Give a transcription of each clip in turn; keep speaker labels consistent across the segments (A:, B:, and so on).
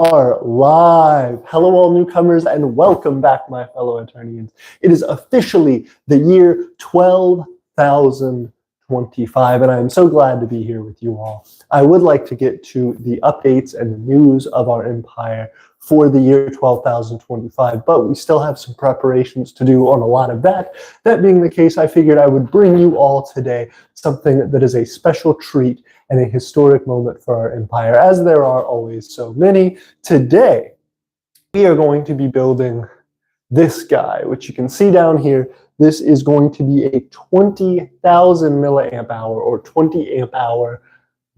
A: Are live. Hello, all newcomers, and welcome back, my fellow Aeternians. It is officially the year 12,025, and I am so glad to be here with you all. I would like to get to the updates and the news of our empire for the year 12,025, but we still have some preparations to do on a lot of that. That being the case, I figured I would bring you all today something that is a special treat and a historic moment for our empire, as there are always so many. Today, we are going to be building this guy, which you can see down here. This is going to be a 20,000 milliamp hour or 20 amp hour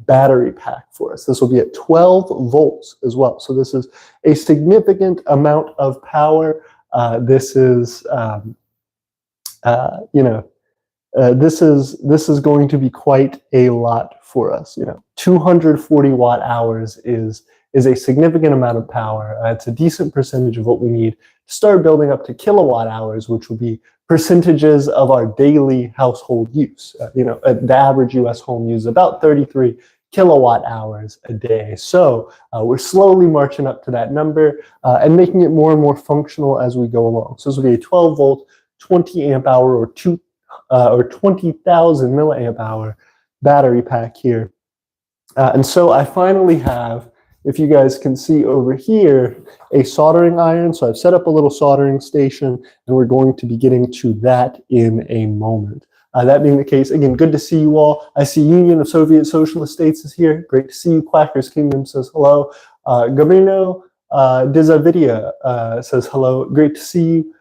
A: battery pack for us. This will be at 12 volts as well. So this is a significant amount of power. This is going to be quite a lot for us. 240 watt hours is a significant amount of power. It's a decent percentage of what we need to start building up to kilowatt hours, which will be percentages of our daily household use. The average US home uses about 33 kilowatt hours a day. So we're slowly marching up to that number and making it more and more functional as we go along. So this will be a 12 volt, 20 amp hour or 20,000 milliamp hour battery pack here. And so I finally have, if you guys can see over here, a soldering iron. So I've set up a little soldering station, and we're going to be getting to that in a moment. That being the case, again, good to see you all. I see Union of Soviet Socialist States is here. Great to see you. Quackers Kingdom says hello. Gabrino Dizavidia says hello. Great to see you.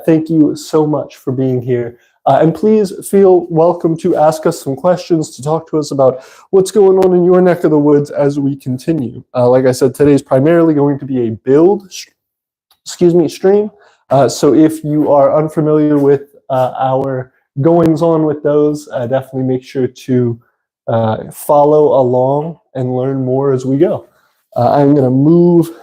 A: Thank you so much for being here. And please feel welcome to ask us some questions, to talk to us about what's going on in your neck of the woods as we continue. Like I said, today is primarily going to be a build, stream. So if you are unfamiliar with our goings on with those, definitely make sure to follow along and learn more as we go. I'm going to move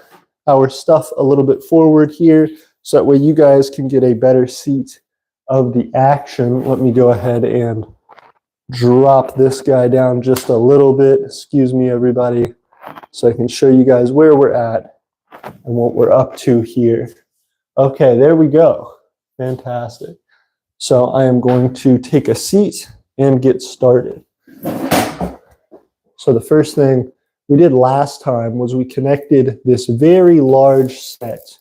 A: our stuff a little bit forward here so that way you guys can get a better seat of the action. Let me go ahead and drop this guy down just a little bit. Excuse me, everybody, so I can show you guys where we're at and what we're up to here. Okay, there we go. Fantastic. So I am going to take a seat and get started. So the first thing we did last time was we connected this very large set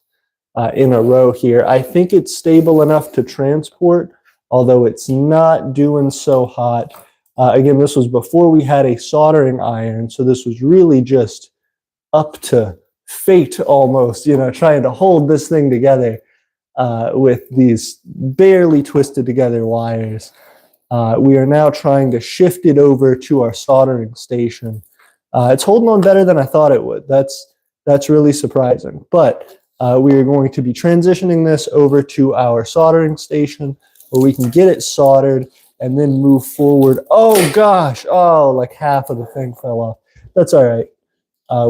A: in a row here. I think it's stable enough to transport, although it's not doing so hot. Again, this was before we had a soldering iron, so this was really just up to fate almost, trying to hold this thing together with these barely twisted together wires. We are now trying to shift it over to our soldering station. It's holding on better than I thought it would. That's really surprising. But we are going to be transitioning this over to our soldering station where we can get it soldered and then move forward. Oh gosh, like half of the thing fell off. That's all right.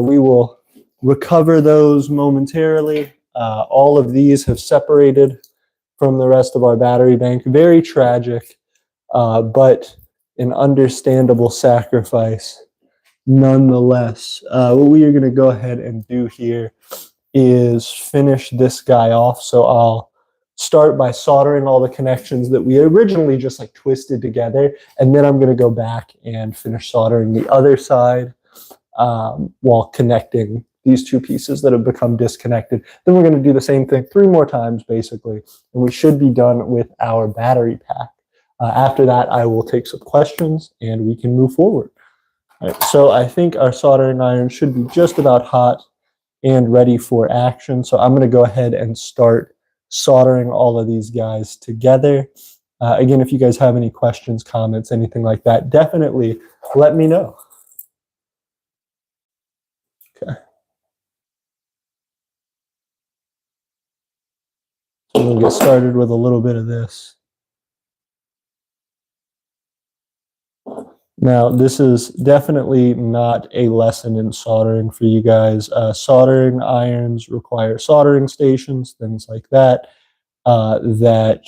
A: We will recover those momentarily. All of these have separated from the rest of our battery bank. Very tragic, but an understandable sacrifice nonetheless. What we are going to go ahead and do here is finish this guy off. So I'll start by soldering all the connections that we originally just like twisted together, and then I'm going to go back and finish soldering the other side while connecting these two pieces that have become disconnected. Then we're going to do the same thing 3 more times basically, and we should be done with our battery pack. After that, I will take some questions and we can move forward. All right, so I think our soldering iron should be just about hot and ready for action. So I'm going to go ahead and start soldering all of these guys together. Again, if you guys have any questions, comments, anything like that, definitely let me know. Okay. So we'll get started with a little bit of this. Now, this is definitely not a lesson in soldering for you guys. Soldering irons require soldering stations, things like that, that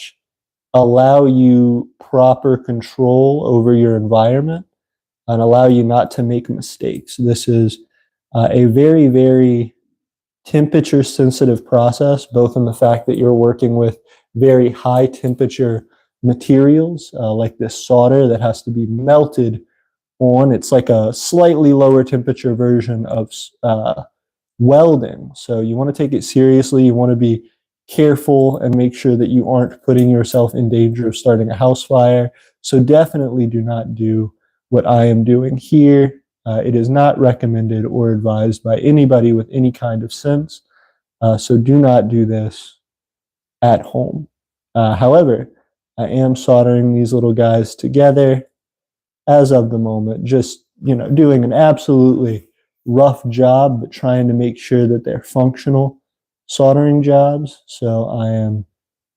A: allow you proper control over your environment and allow you not to make mistakes. This is a very, very temperature sensitive process, both in the fact that you're working with very high temperature materials, like this solder that has to be melted on. It's like a slightly lower temperature version of welding. So you want to take it seriously. You want to be careful and make sure that you aren't putting yourself in danger of starting a house fire. So definitely do not do what I am doing here. It is not recommended or advised by anybody with any kind of sense. So do not do this at home. However, I am soldering these little guys together as of the moment, just, doing an absolutely rough job, but trying to make sure that they're functional soldering jobs. So I am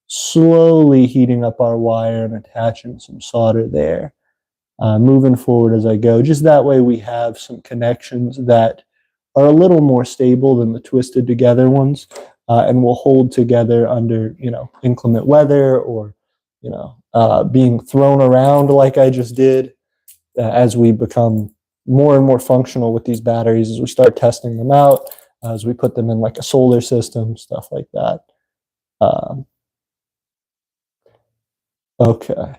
A: slowly heating up our wire and attaching some solder there, moving forward as I go. Just that way we have some connections that are a little more stable than the twisted together ones, and will hold together under, inclement weather or, being thrown around like I just did, as we become more and more functional with these batteries, as we start testing them out, as we put them in like a solar system, stuff like that. Okay.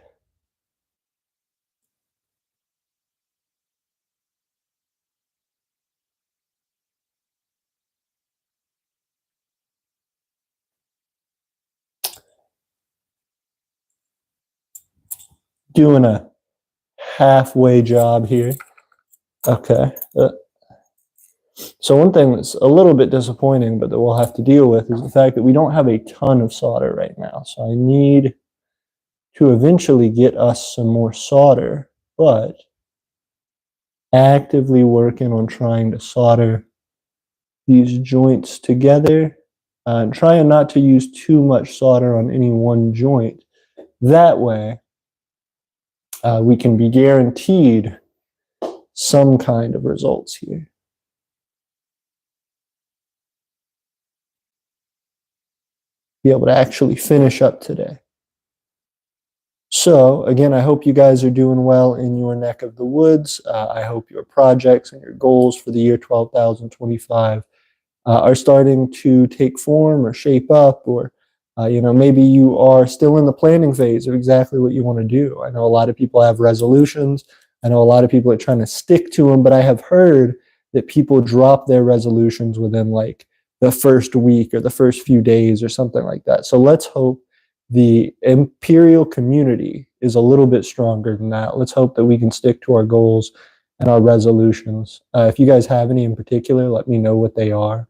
A: Doing a halfway job here. Okay. So one thing that's a little bit disappointing, but that we'll have to deal with, is the fact that we don't have a ton of solder right now. So I need to eventually get us some more solder, but actively working on trying to solder these joints together, and trying not to use too much solder on any one joint. That way, we can be guaranteed some kind of results here. Be able to actually finish up today. So again, I hope you guys are doing well in your neck of the woods. I hope your projects and your goals for the year 12,025 are starting to take form or shape up, or maybe you are still in the planning phase of exactly what you want to do. I know a lot of people have resolutions. I know a lot of people are trying to stick to them, but I have heard that people drop their resolutions within like the first week or the first few days or something like that. So let's hope the Imperial community is a little bit stronger than that. Let's hope that we can stick to our goals and our resolutions. If you guys have any in particular, let me know what they are.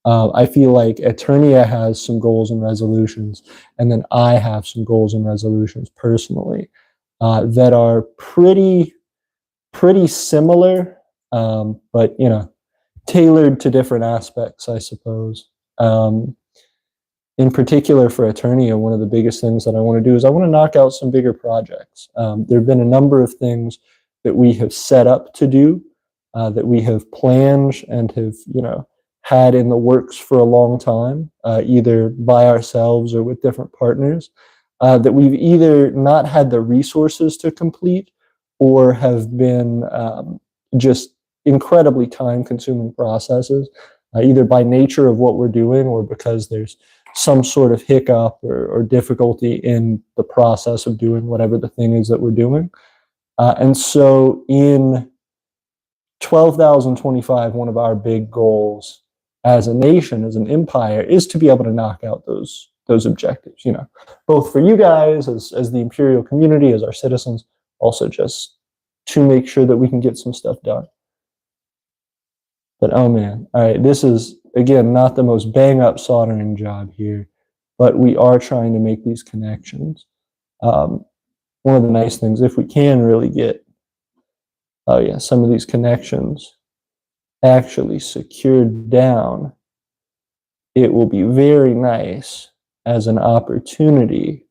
A: I feel like Aeternia has some goals and resolutions, and then I have some goals and resolutions personally that are pretty similar, but tailored to different aspects, I suppose. In particular for Aeternia, one of the biggest things that I want to do is I want to knock out some bigger projects. There have been a number of things that we have set up to do, that we have planned and have, had in the works for a long time, either by ourselves or with different partners, that we've either not had the resources to complete or have been just incredibly time-consuming processes, either by nature of what we're doing or because there's some sort of hiccup or difficulty in the process of doing whatever the thing is that we're doing. And so in 12,025, one of our big goals as a nation, as an empire, is to be able to knock out those objectives, both for you guys as the Imperial community, as our citizens, also just to make sure that we can get some stuff done. But oh man, all right, this is, again, not the most bang up soldering job here, but we are trying to make these connections. One of the nice things, if we can really get, some of these connections actually secured down, it will be very nice as an opportunity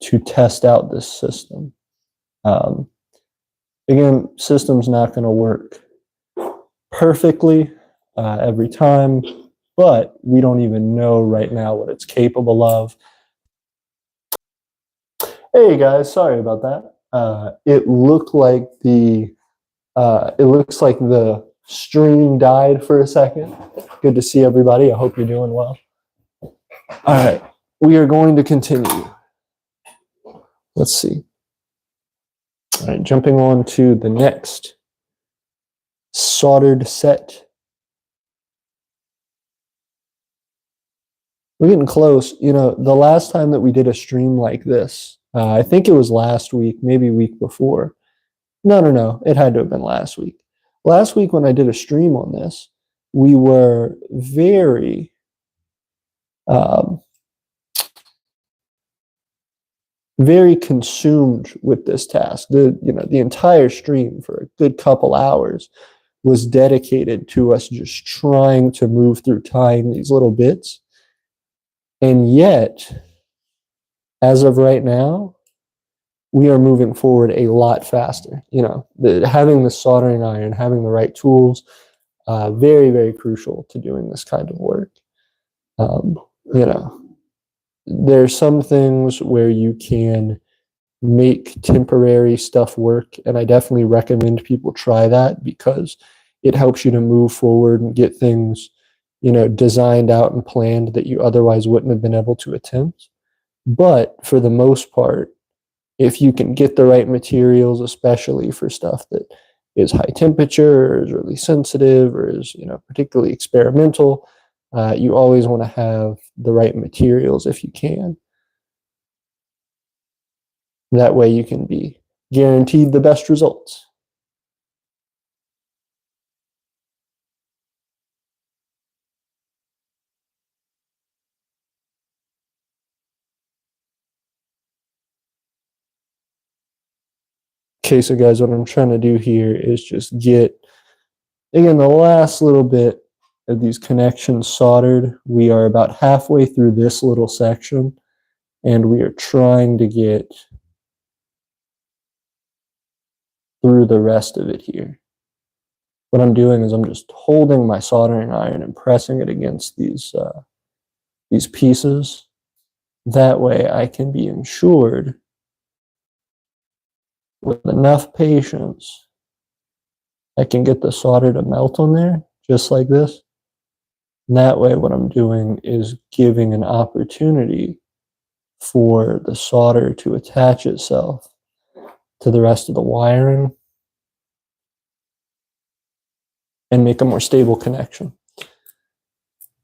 A: to test out this system. Again, system's not going to work perfectly every time, but we don't even know right now what it's capable of. Hey guys, sorry about that. It looks like the stream died for a second. Good to see everybody. I hope you're doing well. All right, we are going to continue. Let's see. All right, jumping on to the next soldered set. We're getting close. You know, the last time that we did a stream like this, I think it was last week, maybe week before. No. It had to have been last week. Last week when I did a stream on this, we were very very consumed with this task. The entire stream for a good couple hours was dedicated to us just trying to move through tying these little bits. And yet, as of right now, we are moving forward a lot faster. You know, having the soldering iron, having the right tools, very, very crucial to doing this kind of work. You know, there's some things where you can make temporary stuff work, and I definitely recommend people try that because it helps you to move forward and get things, you know, designed out and planned that you otherwise wouldn't have been able to attempt. But for the most part, if you can get the right materials, especially for stuff that is high temperature or is really sensitive or is, you know, particularly experimental, you always want to have the right materials if you can. That way you can be guaranteed the best results. Okay, so guys, what I'm trying to do here is just get, again, the last little bit of these connections soldered. We are about halfway through this little section, and we are trying to get through the rest of it here. What I'm doing is I'm just holding my soldering iron and pressing it against these pieces. That way I can be ensured with enough patience I can get the solder to melt on there, just like this. And that way what I'm doing is giving an opportunity for the solder to attach itself to the rest of the wiring and make a more stable connection.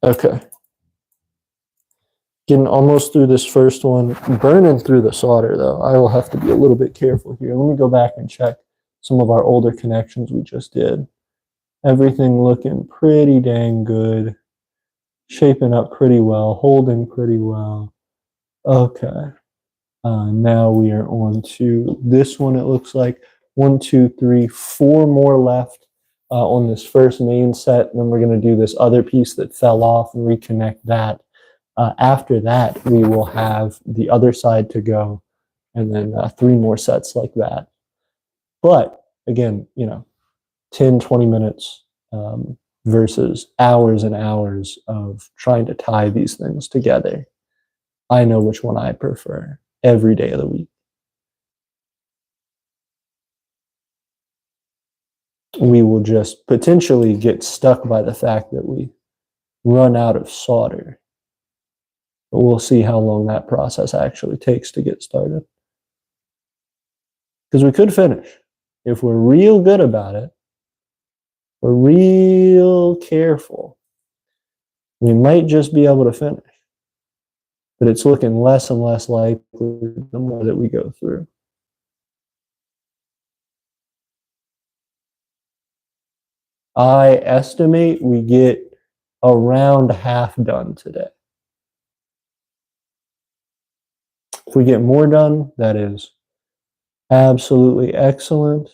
A: Okay. Getting almost through this first one, burning through the solder though. I will have to be a little bit careful here. Let me go back and check some of our older connections we just did. Everything looking pretty dang good. Shaping up pretty well, holding pretty well. Okay. Now we are on to this one, it looks like. 1, 2, 3, 4 more left on this first main set. Then we're going to do this other piece that fell off and reconnect that. After that, we will have the other side to go, and then 3 more sets like that. But again, you know, 10, 20 minutes versus hours and hours of trying to tie these things together. I know which one I prefer every day of the week. We will just potentially get stuck by the fact that we run out of solder. But we'll see how long that process actually takes to get started. Because we could finish. If we're real good about it, we're real careful, we might just be able to finish. But it's looking less and less likely the more that we go through. I estimate we get around half done today. If we get more done, that is absolutely excellent.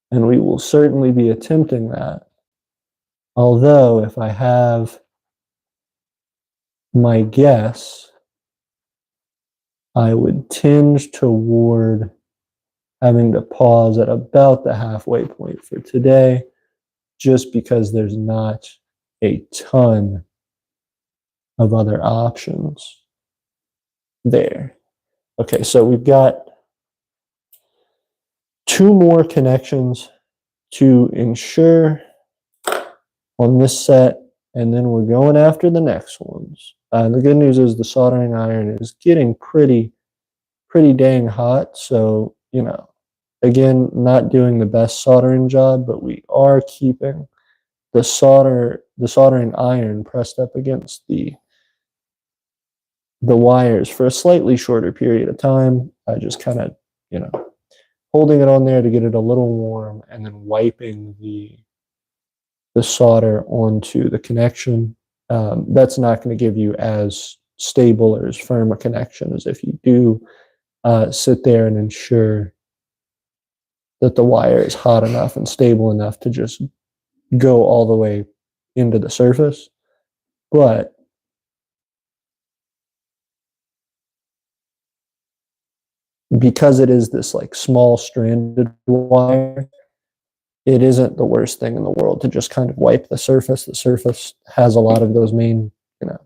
A: And we will certainly be attempting that. Although, if I have my guess, I would tend toward having to pause at about the halfway point for today, just because there's not a ton of other options there. Okay, so we've got 2 more connections to ensure on this set, and then we're going after the next ones. The good news is the soldering iron is getting pretty dang hot, so, you know, again, not doing the best soldering job, but we are keeping the soldering iron pressed up against the wires for a slightly shorter period of time. I just kind of, you know, holding it on there to get it a little warm, and then wiping the solder onto the connection. That's not going to give you as stable or as firm a connection as if you do sit there and ensure that the wire is hot enough and stable enough to just go all the way into the surface. But because it is this like small stranded wire, it isn't the worst thing in the world to just kind of wipe the surface. The surface has a lot of those main, you know,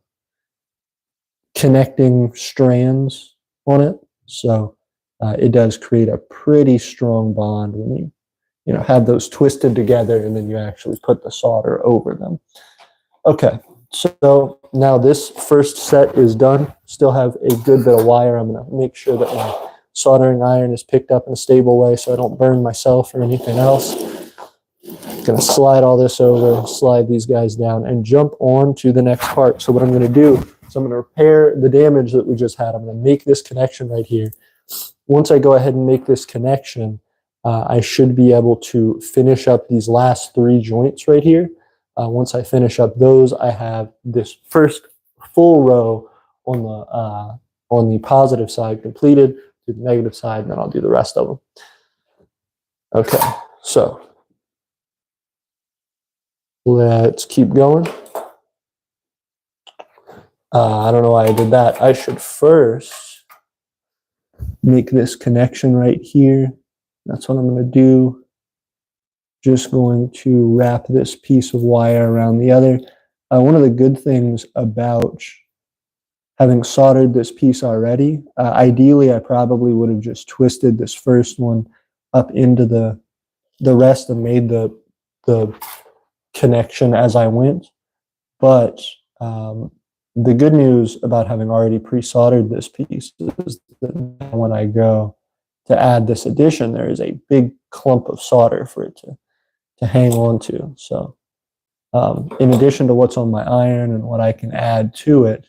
A: connecting strands on it. So it does create a pretty strong bond when you know, have those twisted together and then you actually put the solder over them. Okay, so now this first set is done. Still have a good bit of wire. I'm going to make sure that my soldering iron is picked up in a stable way so I don't burn myself or anything else. I'm going to slide all this over, slide these guys down, and jump on to the next part. So what I'm going to do is I'm going to repair the damage that we just had. I'm going to make this connection right here. Once I go ahead and make this connection, I should be able to finish up these last 3 joints right here. Once I finish up those, I have this first full row on the positive side completed. Do the negative side, and then I'll do the rest of them. Okay, so let's keep going. I don't know why I did that. I should first make this connection right here. That's what I'm going to do. Just going to wrap this piece of wire around the other. One of the good things about having soldered this piece already, ideally I probably would have just twisted this first one up into the rest and made the connection as I went. But the good news about having already pre-soldered this piece is that when I go to add this addition, there is a big clump of solder for it to hang on to. So in addition to what's on my iron and what I can add to it,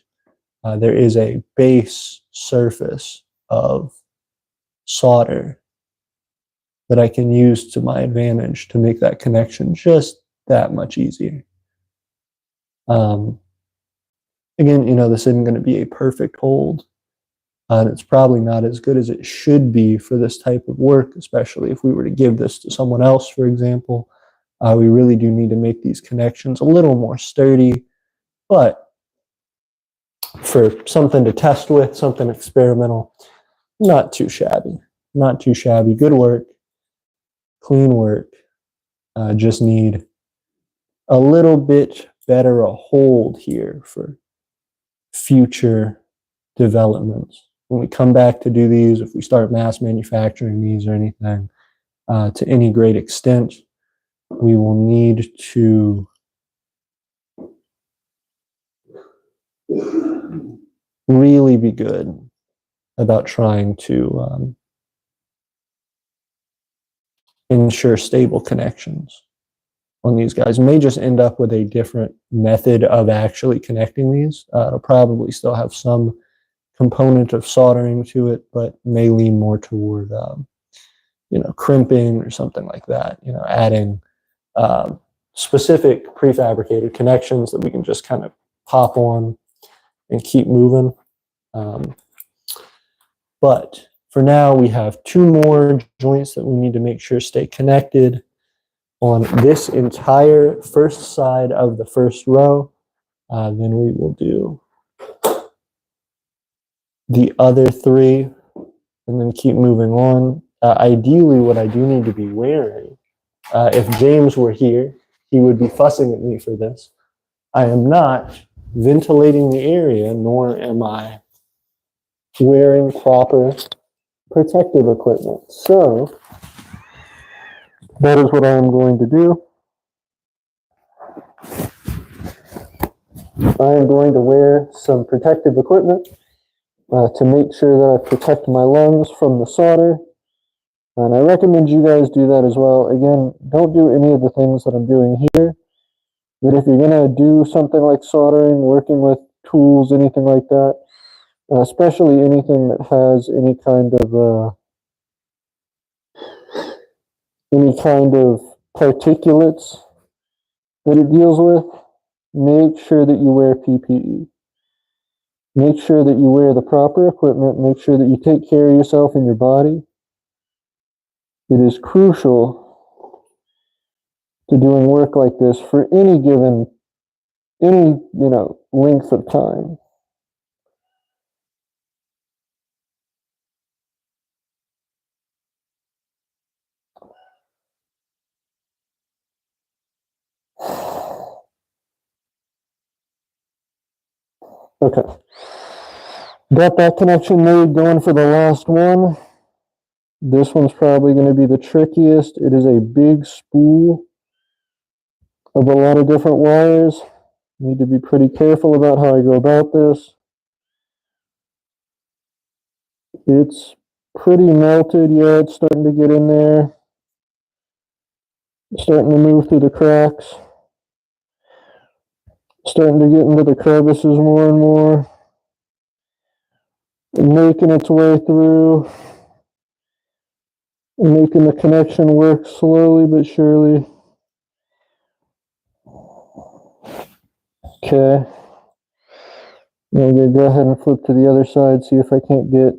A: there is a base surface of solder that I can use to my advantage to make that connection just that much easier. Again, you know, this isn't going to be a perfect hold. And it's probably not as good as it should be for this type of work, especially if we were to give this to someone else, for example. We really do need to make these connections a little more sturdy, but for something to test with, something experimental, not too shabby. Not too shabby. Good work. Clean work. Just need a little bit better a hold here for future developments. When we come back to do these, if we start mass manufacturing these or anything to any great extent, we will need to really be good about trying to ensure stable connections on these guys. We may just end up with a different method of actually connecting these. It'll probably still have some component of soldering to it, but may lean more toward, you know, crimping or something like that. You know, adding specific prefabricated connections that we can just kind of pop on and keep moving. But for now, we have 2 more joints that we need to make sure stay connected on this entire first side of the first row. Then we will do the other 3 and then keep moving on. Ideally, what I do need to be wearing, if James were here, he would be fussing at me for this. I am not ventilating the area, nor am I wearing proper protective equipment. So that is what I am going to do. I am going to wear some protective equipment to make sure that I protect my lungs from the solder. And I recommend you guys do that as well. Again, don't do any of the things that I'm doing here. But if you're going to do something like soldering, working with tools, anything like that, especially anything that has any kind of particulates that it deals with, make sure that you wear PPE. Make sure that you wear the proper equipment. Make sure that you take care of yourself and your body. It is crucial to doing work like this for any length of time. Okay. Got that connection made, going for the last one. This one's probably going to be the trickiest. It is a big spool of a lot of different wires. Need to be pretty careful about how I go about this. It's pretty melted. Yeah, it's starting to get in there. It's starting to move through the cracks. Starting to get into the crevices more and more. Making its way through. Making the connection work slowly but surely. Okay. I'm going to go ahead and flip to the other side, see if I can't get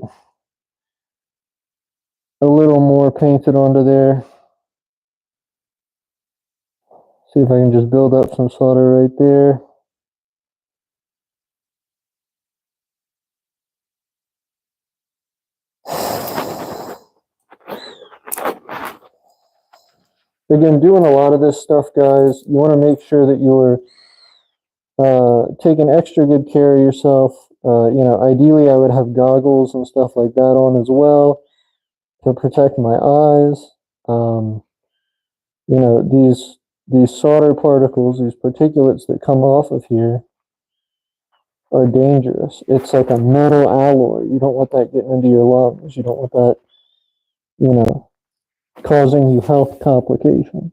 A: a little more painted onto there. See if I can just build up some solder right there. Again, doing a lot of this stuff, guys, you want to make sure that you're taking extra good care of yourself. Ideally I would have goggles and stuff like that on as well to protect my eyes. These solder particles, these particulates that come off of here are dangerous. It's like a metal alloy. You don't want that getting into your lungs. You don't want that, causing you health complications.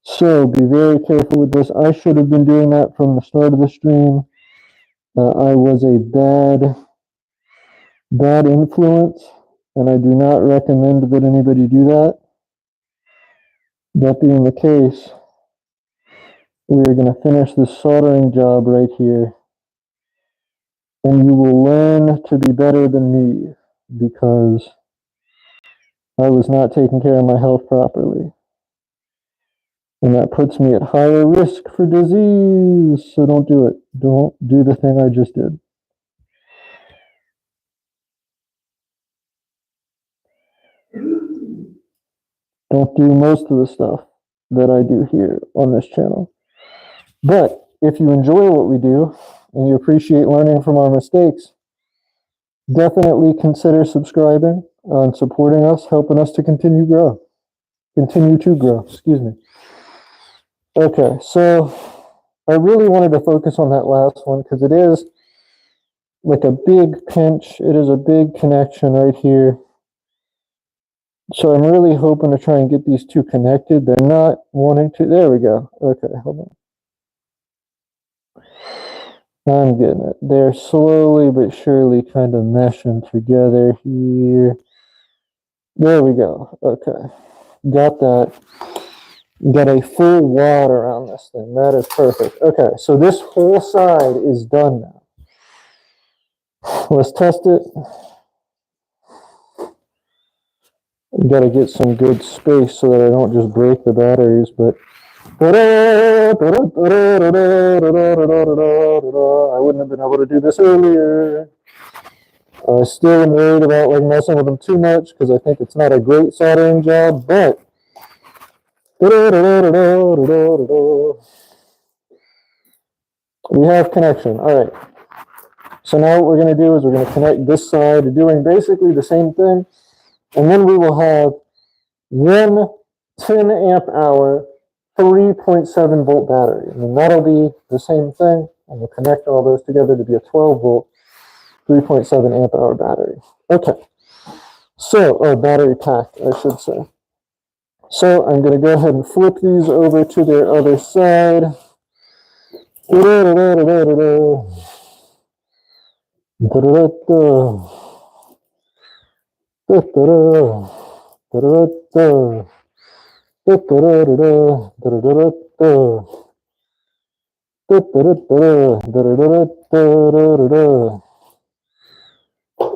A: So be very careful with this. I should have been doing that from the start of the stream. I was a bad influence, and I do not recommend that anybody do that. That being the case, we are going to finish this soldering job right here, and you will learn to be better than me because I was not taking care of my health properly. And that puts me at higher risk for disease. So don't do it. Don't do the thing I just did. Don't do most of the stuff that I do here on this channel. But if you enjoy what we do and you appreciate learning from our mistakes, definitely consider subscribing and supporting us, helping us to continue to grow, excuse me. Okay, so I really wanted to focus on that last one because it is like a big pinch. It is a big connection right here. So I'm really hoping to try and get these two connected. They're not wanting to. There we go. Okay, hold on. I'm getting it. They're slowly but surely kind of meshing together here. There we go. Okay. Got that. Got a full wad around this thing. That is perfect. Okay, so this whole side is done now. Let's test it. Got to get some good space so that I don't just break the batteries, but I wouldn't have been able to do this earlier. I still am worried about messing with them too much because I think it's not a great soldering job, but we have connection. All right. So now what we're going to do is we're going to connect this side, doing basically the same thing, and then we will have one 10 amp hour 3.7 volt battery. And that'll be the same thing. and we'll connect all those together to be a 12 volt, 3.7 amp hour battery. Okay, so, battery pack, I should say. So I'm going to go ahead and flip these over to their other side.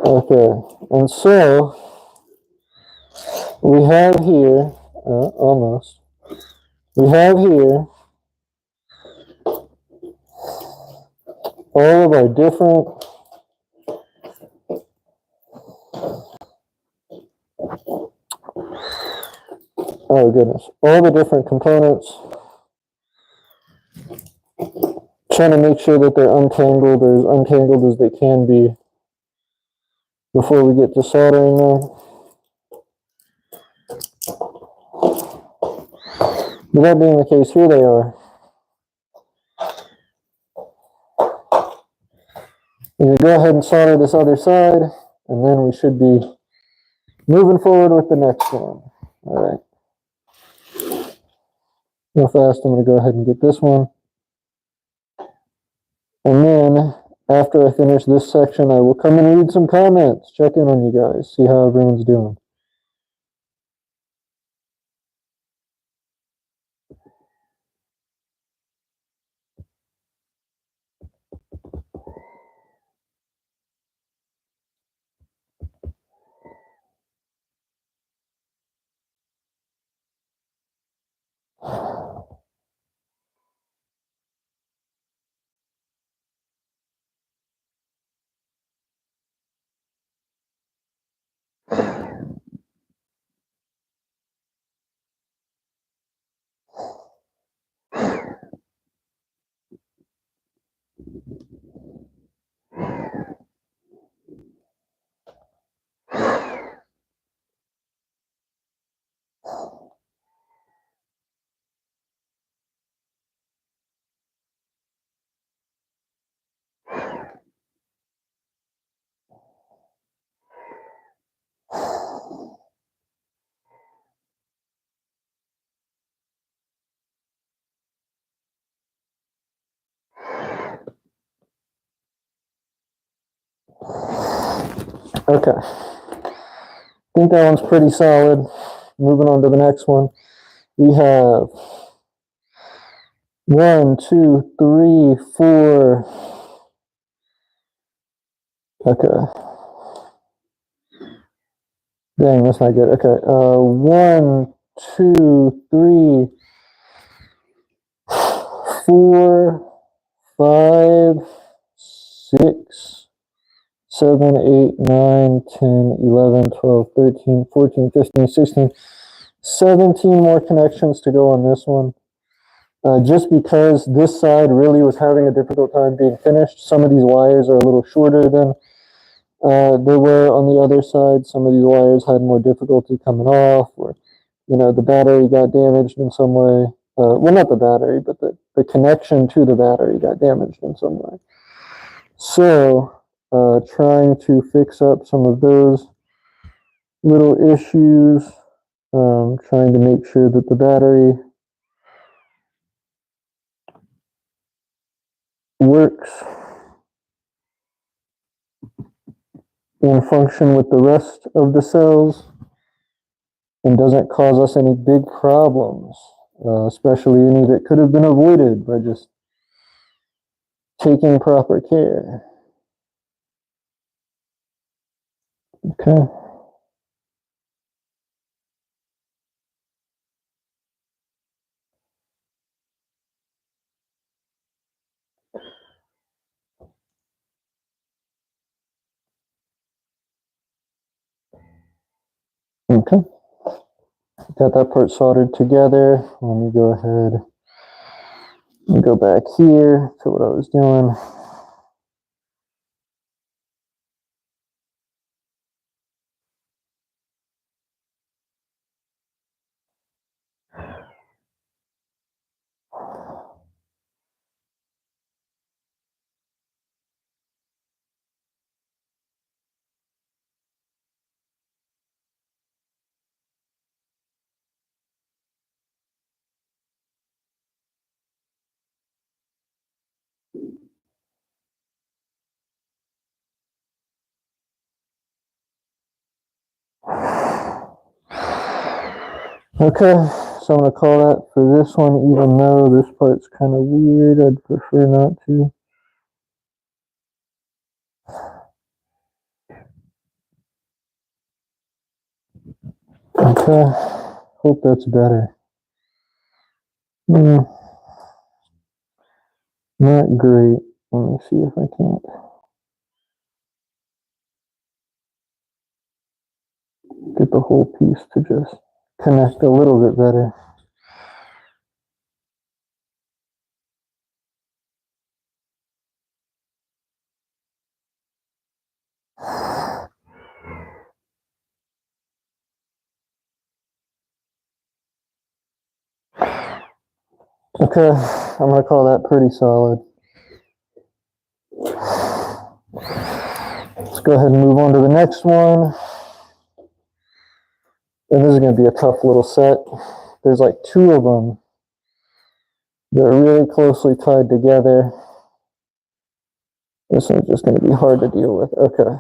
A: Okay, and so we have here, almost, we have here all of our different oh goodness, all the different components, trying to make sure that they're untangled or as untangled as they can be before we get to soldering them. With that being the case, here they are. We can go ahead and solder this other side, and then we should be moving forward with the next one. All right. Real fast, I'm going to go ahead and get this one. And then, after I finish this section, I will come and read some comments, check in on you guys, see how everyone's doing. Okay. I think that one's pretty solid. Moving on to the next one. We have 1, 2, 3, 4. Okay. Dang, that's not good. Okay. 1, 2, 3, 4, 5, 6, 7, 8, 9, 10, 11, 12, 13, 14, 15, 16, 17 more connections to go on this one. Just because this side really was having a difficult time being finished. Some of these wires are a little shorter than they were on the other side. Some of these wires had more difficulty coming off, or, you know, the battery got damaged in some way. Well, not the battery, but the connection to the battery got damaged in some way. So, trying to fix up some of those little issues, trying to make sure that the battery works in function with the rest of the cells and doesn't cause us any big problems, especially any that could have been avoided by just taking proper care. Okay. Okay. Got that part soldered together. Let me go ahead and go back here to what I was doing. Okay, so I'm going to call that for this one, even though this part's kind of weird. I'd prefer not to. Okay, hope that's better. Not great. Let me see if I can't get the whole piece to just connect a little bit better. Okay, I'm going to call that pretty solid. Let's go ahead and move on to the next one. And this is going to be a tough little set. There's like two of them that are really closely tied together. This one's just going to be hard to deal with. Okay.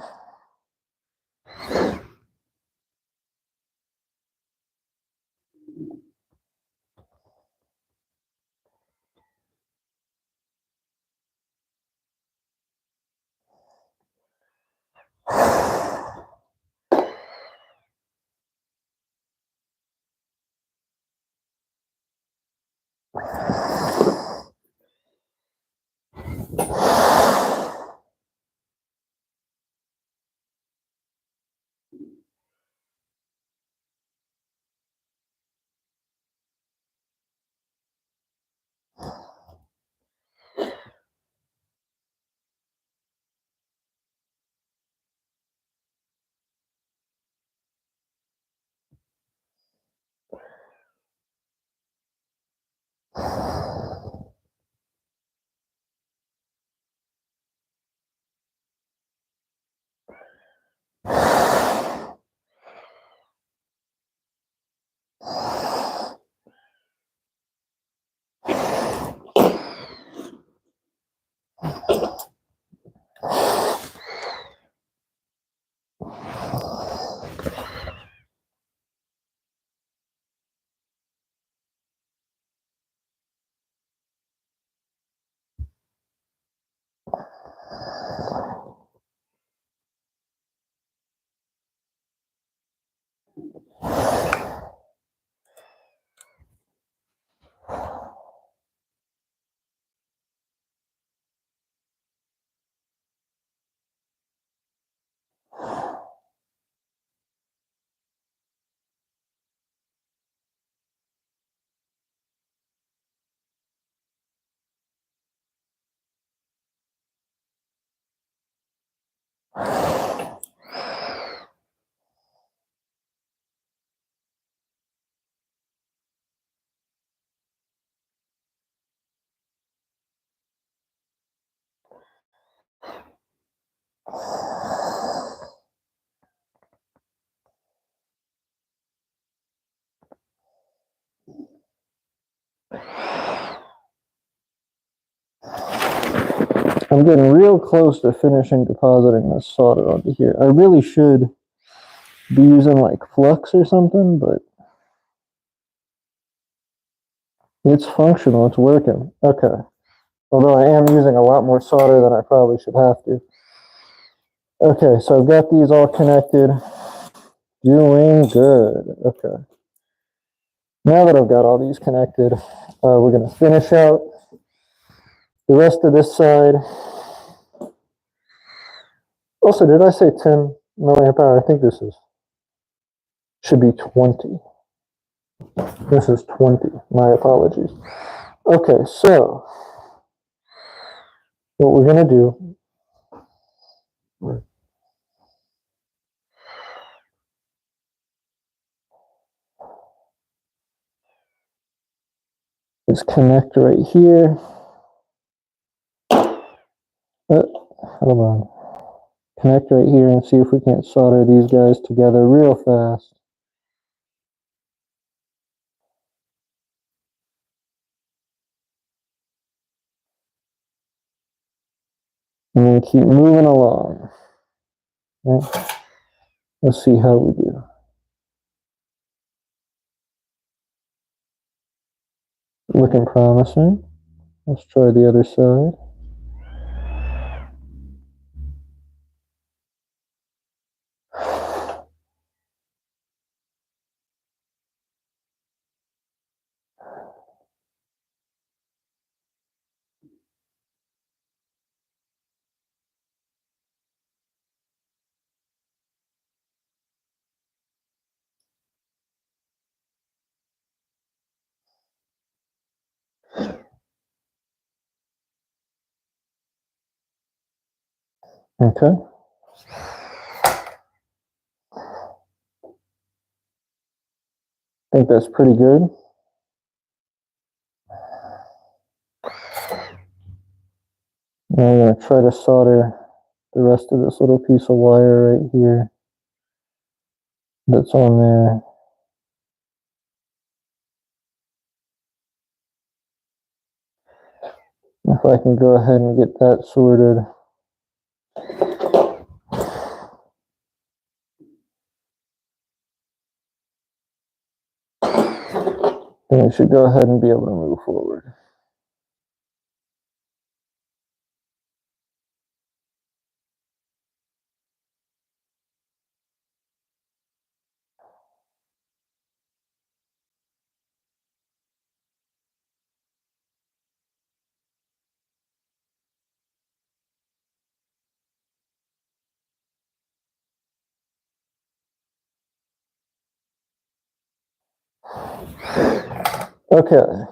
A: I'm getting real close to finishing depositing this solder onto here. I really should be using like flux or something, but it's functional. It's working. Okay. Although I am using a lot more solder than I probably should have to. Okay, so I've got these all connected. Doing good. Okay. Now that I've got all these connected, we're going to finish out the rest of this side. Also, did I say 10 milliamp hour? I think this should be 20. This is 20. My apologies. Okay, so what we're going to do is connect right here. Hold on. Connect right here and see if we can't solder these guys together real fast. And then keep moving along. Okay. Let's see how we do. Looking promising. Let's try the other side. Okay. I think that's pretty good. Now I'm going to try to solder the rest of this little piece of wire right here that's on there. If I can go ahead and get that sorted. Then we should go ahead and be able to move forward. Okay,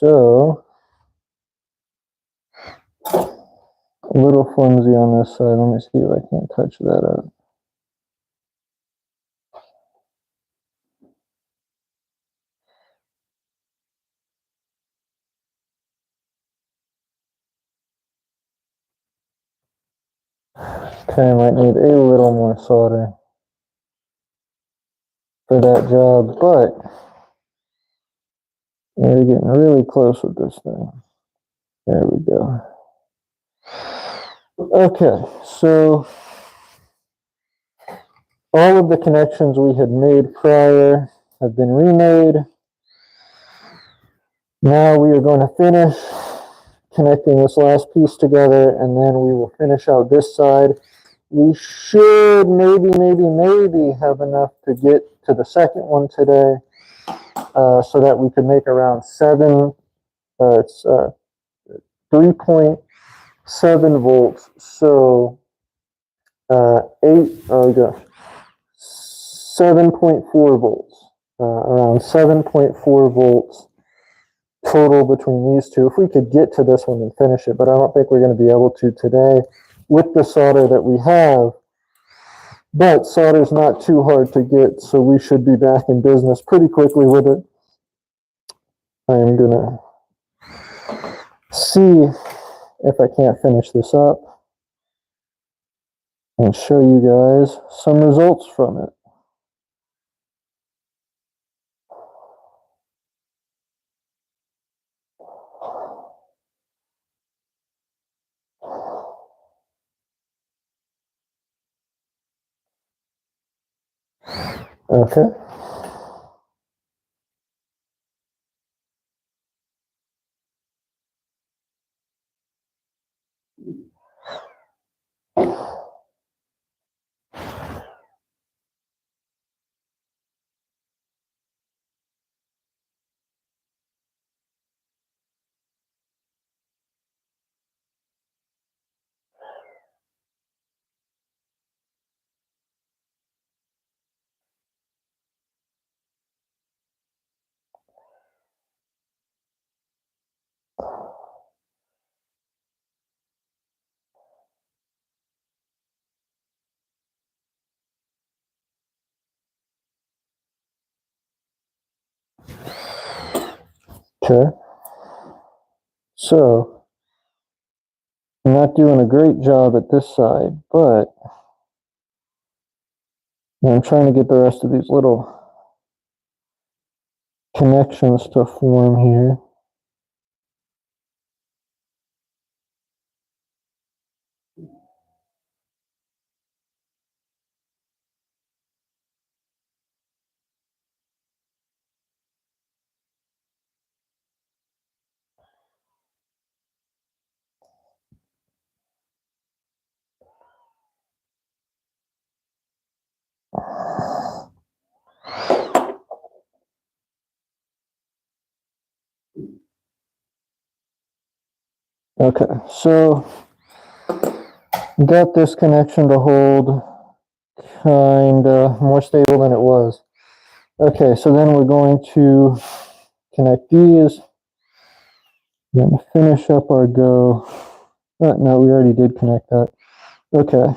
A: so a little flimsy on this side. Let me see if I can touch that up. Okay, I might need a little more solder for that job, but we're getting really close with this thing. There we go. Okay, so all of the connections we had made prior have been remade. Now we are going to finish connecting this last piece together, and then we will finish out this side. We should maybe have enough to get to the second one today, so that we could make around 3.7 volts. So 7.4 volts, around 7.4 volts total between these two. If we could get to this one and finish it, but I don't think we're going to be able to today with the solder that we have. But solder's not too hard to get, so we should be back in business pretty quickly with it. I am going to see if I can't finish this up and show you guys some results from it. Okay. Okay. So, I'm not doing a great job at this side, but I'm trying to get the rest of these little connections to form here. Okay, so got this connection to hold kind of more stable than it was. Okay, so then we're going to connect these, then finish up our go. No, we already did connect that. Okay,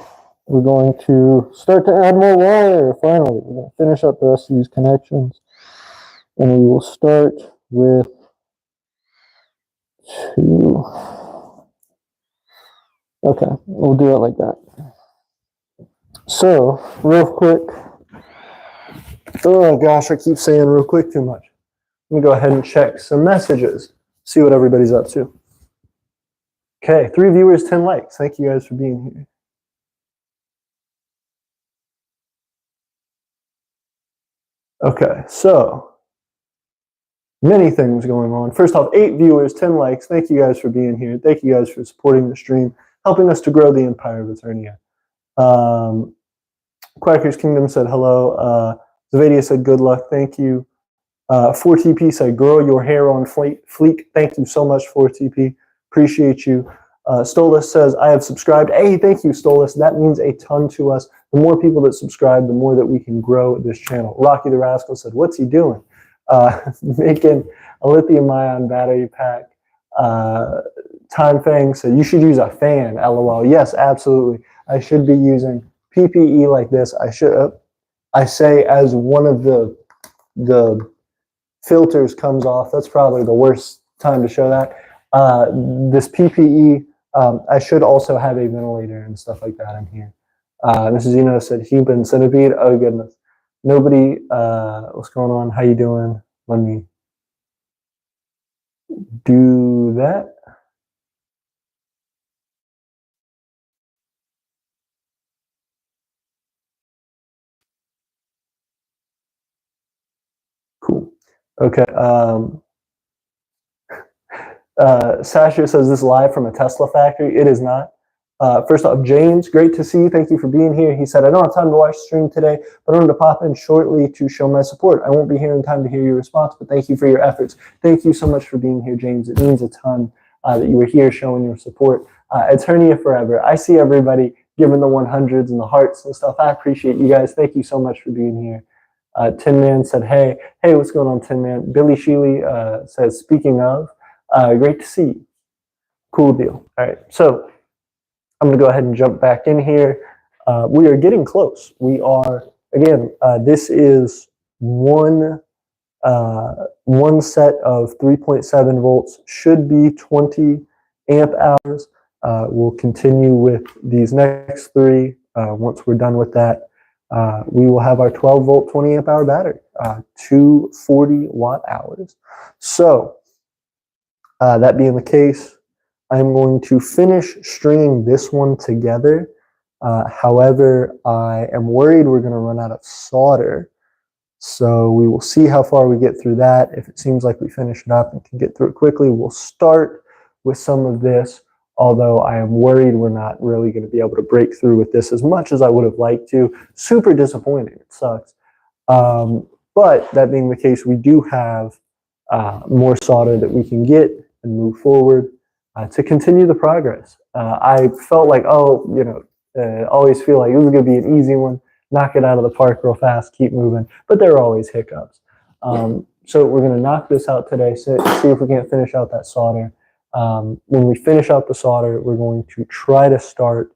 A: we're going to start to add more wire. Finally, we're going to finish up the rest of these connections, and we will start with two. Okay, we'll do it like that. So, real quick. Oh gosh, I keep saying real quick too much. Let me go ahead and check some messages, see what everybody's up to. Okay, 3 viewers, 10 likes. Thank you guys for being here. Okay, so many things going on. First off, 8 viewers, 10 likes. Thank you guys for being here. Thank you guys for supporting the stream, helping us to grow the Empire of Aeternia. Quacker's Kingdom said hello. Zavadia said good luck. Thank you. 4TP said grow your hair on fleek. Thank you so much, 4TP. Appreciate you. Stolas says, I have subscribed. Hey, thank you, Stolas. That means a ton to us. The more people that subscribe, the more that we can grow this channel. Rocky the Rascal said, what's he doing? Making a lithium-ion battery pack. Time Fang said, you should use a fan, LOL. Yes, absolutely. I should be using PPE like this. I say as one of the filters comes off. That's probably the worst time to show that. This PPE, I should also have a ventilator and stuff like that in here. Mrs. Eno said, human centipede. Oh, goodness. Nobody, what's going on? How you doing? Let me do that. Cool. Okay. Sasha says this is live from a Tesla factory. It is not. First off, James, great to see you. Thank you for being here. He said, I don't have time to watch the stream today, but I wanted to pop in shortly to show my support. I won't be here in time to hear your response, but thank you for your efforts. Thank you so much for being here, James. It means a ton that you were here showing your support. Aeternia forever. I see everybody giving the 100s and the hearts and stuff. I appreciate you guys. Thank you so much for being here. Tin Man said, hey, what's going on, Tin Man? Billy Sheely says, speaking of, great to see you. Cool deal. All right, so I'm going to go ahead and jump back in here. We are getting close. We are, again, this is one set of 3.7 volts, should be 20 amp hours. We'll continue with these next 3. Once we're done with that, we will have our 12 volt, 20 amp hour battery, 240 watt hours. So, that being the case, I'm going to finish stringing this one together. However, I am worried we're going to run out of solder. So we will see how far we get through that. If it seems like we finish it up and can get through it quickly, we'll start with some of this. Although I am worried we're not really going to be able to break through with this as much as I would have liked to. Super disappointing. It sucks. But that being the case, we do have more solder that we can get and move forward to continue the progress. I felt like, always feel like this is going to be an easy one, knock it out of the park real fast, keep moving, but there are always hiccups. So we're going to knock this out today, see if we can't finish out that solder. When we finish out the solder, we're going to try to start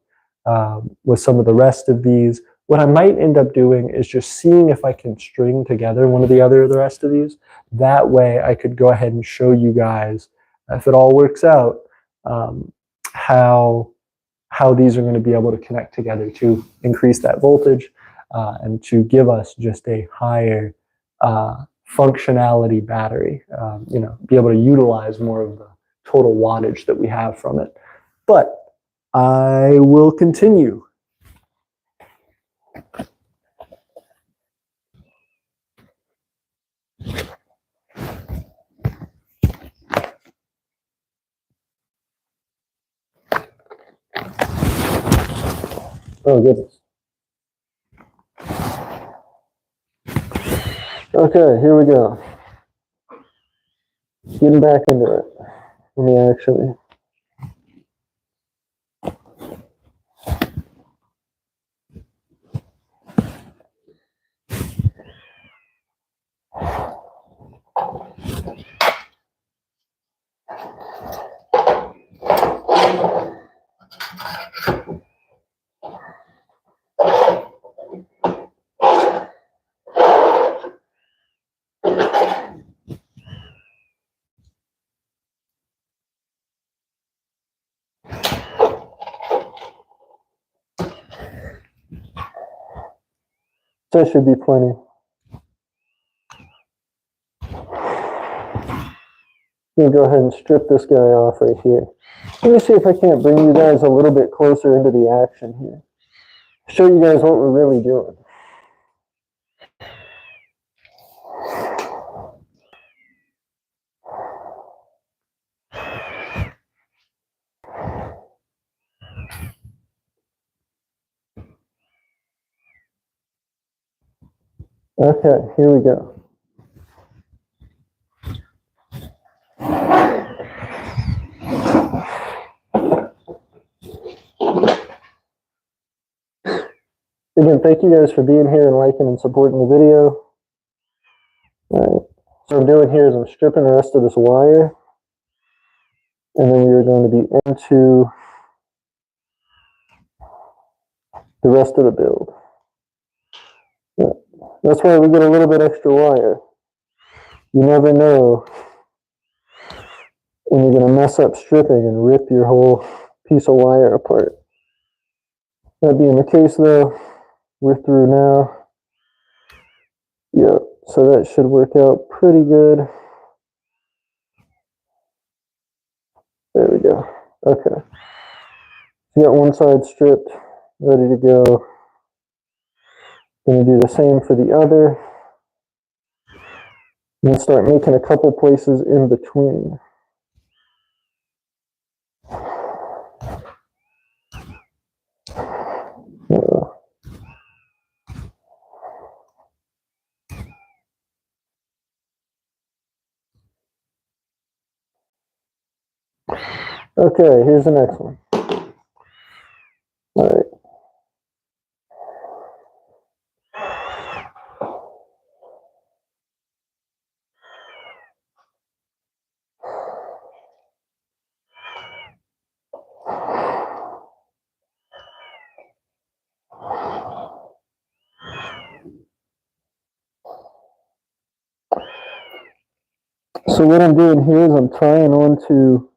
A: with some of the rest of these. What I might end up doing is just seeing if I can string together one or the rest of these. That way I could go ahead and show you guys, if it all works out, how these are going to be able to connect together to increase that voltage and to give us just a higher functionality battery, be able to utilize more of the total wattage that we have from it. But I will continue. Oh, goodness. Okay, here we go. Getting back into it. Let me actually That should be plenty. I'm going to go ahead and strip this guy off right here. Let me see if I can't bring you guys a little bit closer into the action here. Show you guys what we're really doing. Okay, here we go. Again, thank you guys for being here and liking and supporting the video. All right. So what I'm doing here is I'm stripping the rest of this wire, and then we are going to be into the rest of the build. Yeah. That's why we get a little bit extra wire. You never know when you're going to mess up stripping and rip your whole piece of wire apart. That being the case though, we're through now. Yep, so that should work out pretty good. There we go. Okay. So got one side stripped, ready to go. Gonna do the same for the other. And start making a couple places in between. Okay, here's the next one. All right. So what I'm doing here is I'm tying onto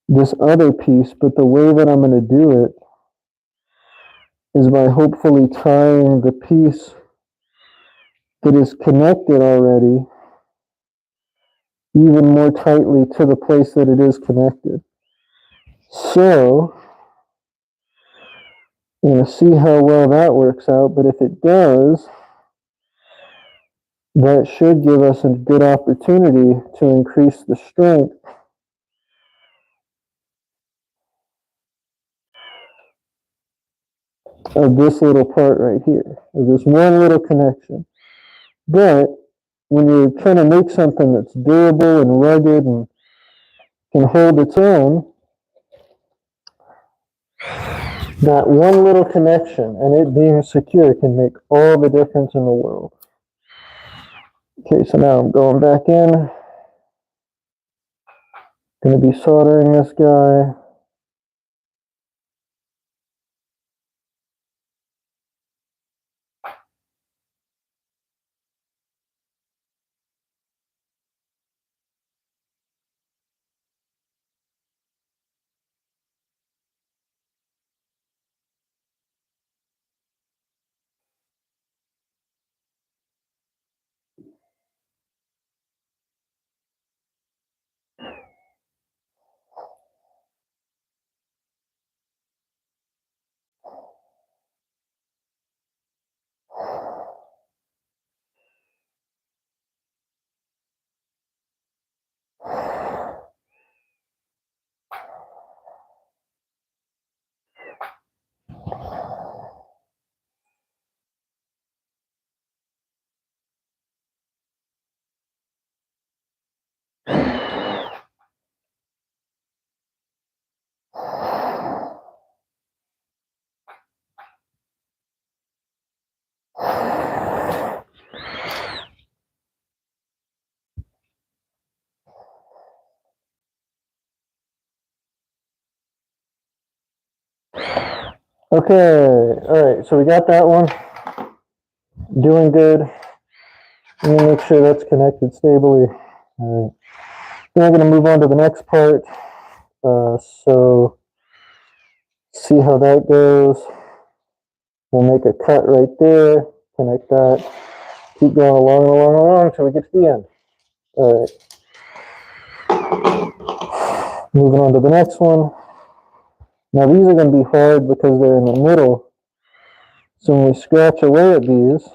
A: this other piece, but the way that I'm going to do it is by hopefully tying the piece that is connected already even more tightly to the place that it is connected. So I'm going to see how well that works out, but if it does, that should give us a good opportunity to increase the strength of this little part right here, of this one little connection. But when you're trying to make something that's durable and rugged and can hold its own, that one little connection and it being secure can make all the difference in the world. Okay, so now I'm going back in. Going to be soldering this guy. Okay, all right, so we got that one. Doing good. Let me make sure that's connected stably. All right. Then we're going to move on to the next part. So see how that goes. We'll make a cut right there, connect that, keep going along until we get to the end. All right. Moving on to the next one. Now these are going to be hard because they're in the middle. So when we scratch away at these,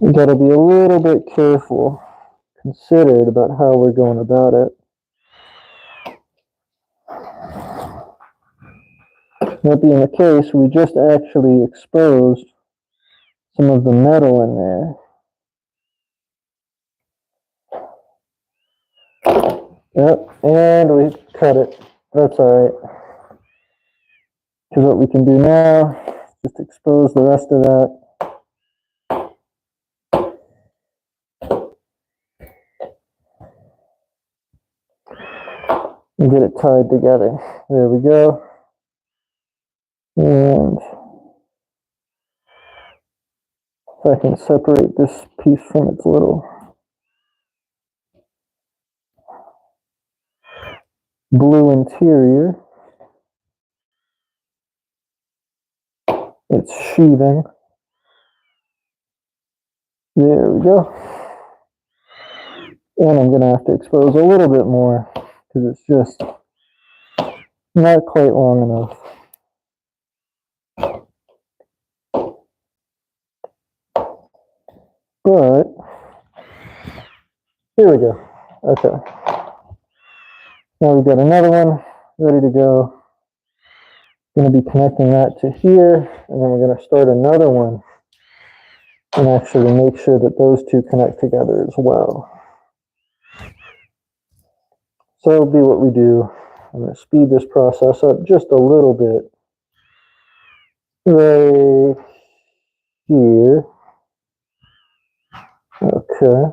A: we got to be a little bit careful, considerate about how we're going about it. That being the case, we just actually exposed some of the metal in there. Yep, and we cut it. That's all right. Because what we can do now is just expose the rest of that. And get it tied together. There we go. And if I can separate this piece from its little blue interior, it's sheathing. There we go. And I'm going to have to expose a little bit more because it's just not quite long enough. But here we go. Okay. Now we've got another one ready to go. Going to be connecting that to here, and then we're going to start another one and actually make sure that those two connect together as well. So that'll be what we do. I'm going to speed this process up just a little bit. Right here. Okay.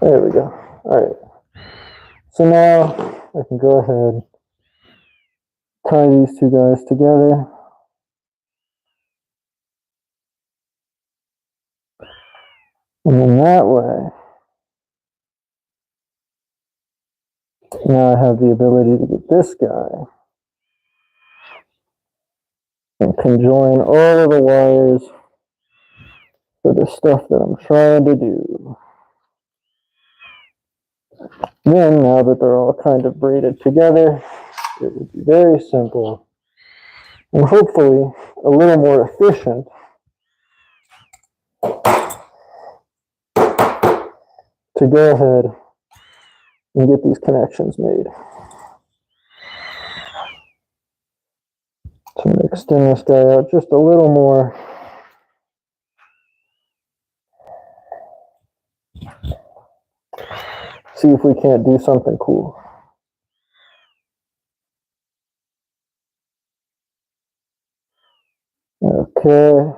A: There we go. All right. So now I can go ahead, tie these two guys together. And then that way, now I have the ability to get this guy and conjoin all of the wires for the stuff that I'm trying to do. Then, now that they're all kind of braided together, it would be very simple and hopefully a little more efficient to go ahead and get these connections made. So I'm going to extend this guy out just a little more. See if we can't do something cool. Okay.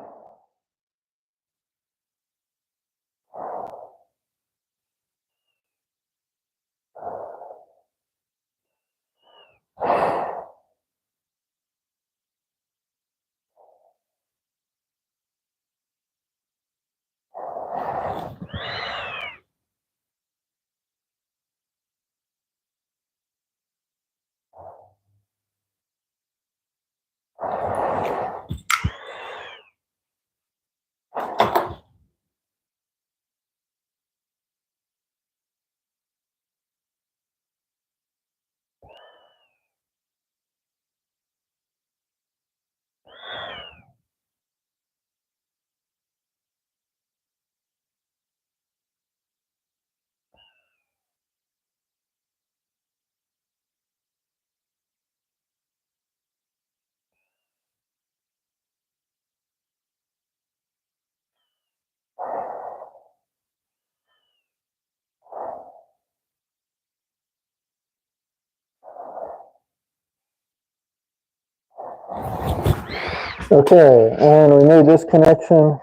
A: Okay, and we made this connection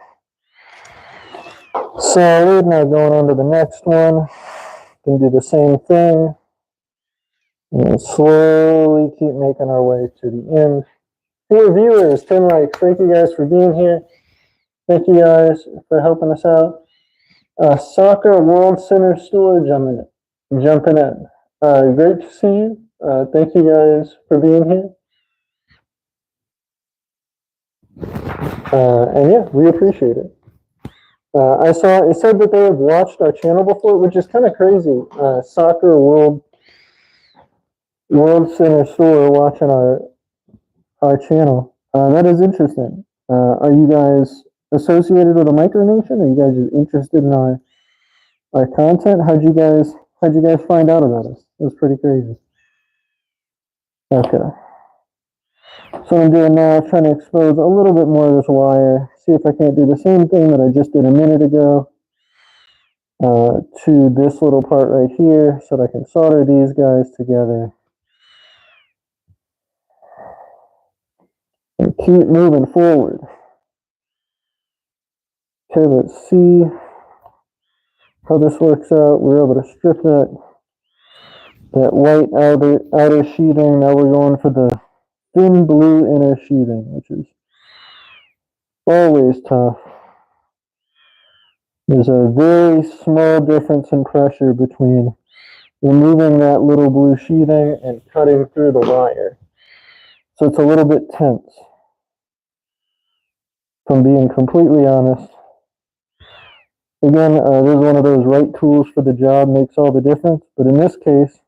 A: solid. Now going on to the next one. Can do the same thing. And slowly keep making our way to the end. 4 viewers, 10 likes. Thank you guys for being here. Thank you guys for helping us out. Soccer World Center Store jumping in. Great to see you. Thank you guys for being here. And yeah, we appreciate it. I saw it said that they have watched our channel before, which is kind of crazy. Soccer World Center Store watching our channel. That is interesting. Are you guys associated with a micronation? Are you guys just interested in our content? How'd you guys find out about us? It was pretty crazy. Okay. So what I'm doing now is trying to expose a little bit more of this wire. See if I can't do the same thing that I just did a minute ago to this little part right here, so that I can solder these guys together. And keep moving forward. Okay, let's see how this works out. We're able to strip that white outer sheathing. Now we're going for the thin blue inner sheathing, which is always tough. There's a very small difference in pressure between removing that little blue sheathing and cutting through the wire. So it's a little bit tense. If I'm being completely honest. Again, this is one of those right tools for the job makes all the difference. But in this case,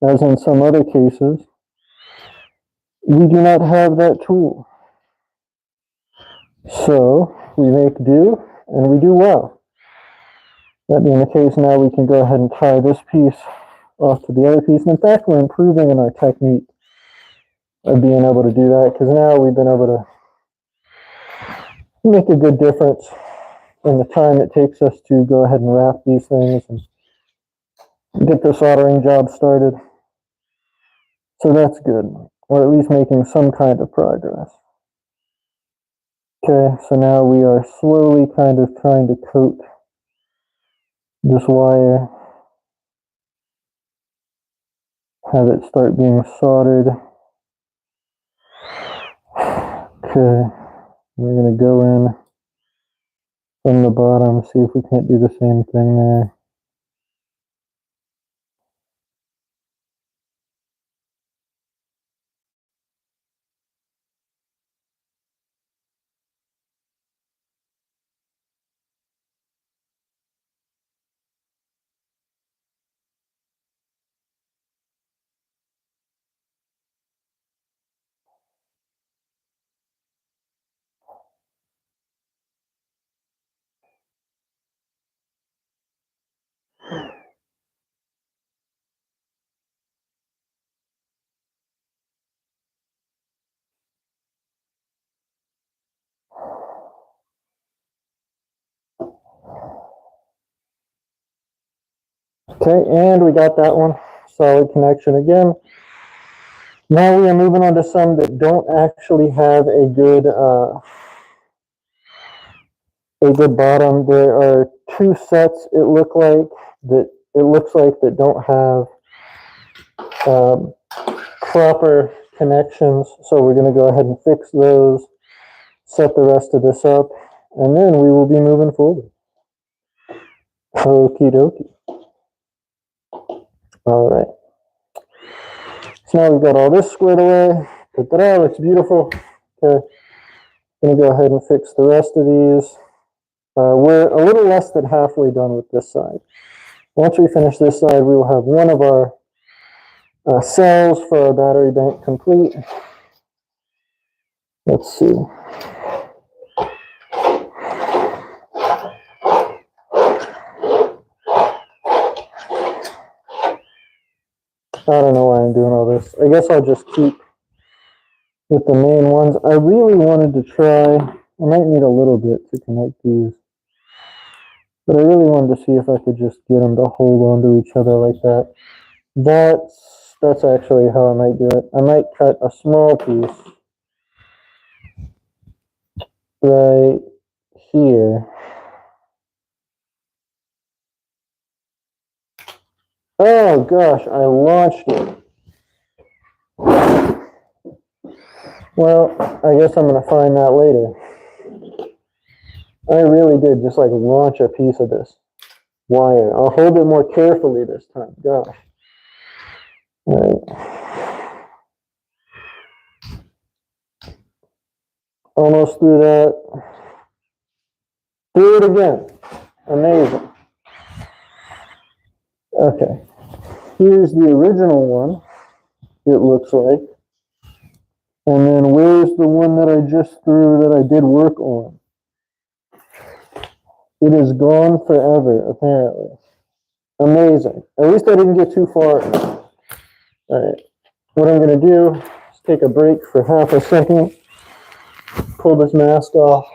A: as in some other cases, we do not have that tool. So we make do and we do well. That being the case, now we can go ahead and tie this piece off to the other piece. And in fact, we're improving in our technique of being able to do that, because now we've been able to make a good difference in the time it takes us to go ahead and wrap these things and get the soldering job started. So that's good. Or at least making some kind of progress. Okay, so now we are slowly kind of trying to coat this wire. Have it start being soldered. Okay, we're going to go in from the bottom, see if we can't do the same thing there. Okay, and we got that one. Solid connection again. Now we are moving on to some that don't actually have a good bottom. There are 2 sets it looks like that don't have proper connections. So we're going to go ahead and fix those, set the rest of this up, and then we will be moving forward. Okie dokie. All right. So now we've got all this squared away. Ta-da, looks beautiful. Okay. Going to go ahead and fix the rest of these. We're a little less than halfway done with this side. Once we finish this side, we will have one of our cells for our battery bank complete. Let's see. I don't know why I'm doing all this. I guess I'll just keep with the main ones. I really wanted to try, I might need a little bit to connect these, but I really wanted to see if I could just get them to hold onto each other like that. That's actually how I might do it. I might cut a small piece right here. Oh gosh, I launched it. Well, I guess I'm going to find that later. I really did just like launch a piece of this wire. I'll hold it more carefully this time. Gosh. All right. Almost through that. Do it again. Amazing. Okay. Here's the original one, it looks like. And then where's the one that I just threw that I did work on? It is gone forever, apparently. Amazing. At least I didn't get too far. All right. What I'm going to do is take a break for half a second, pull this mask off,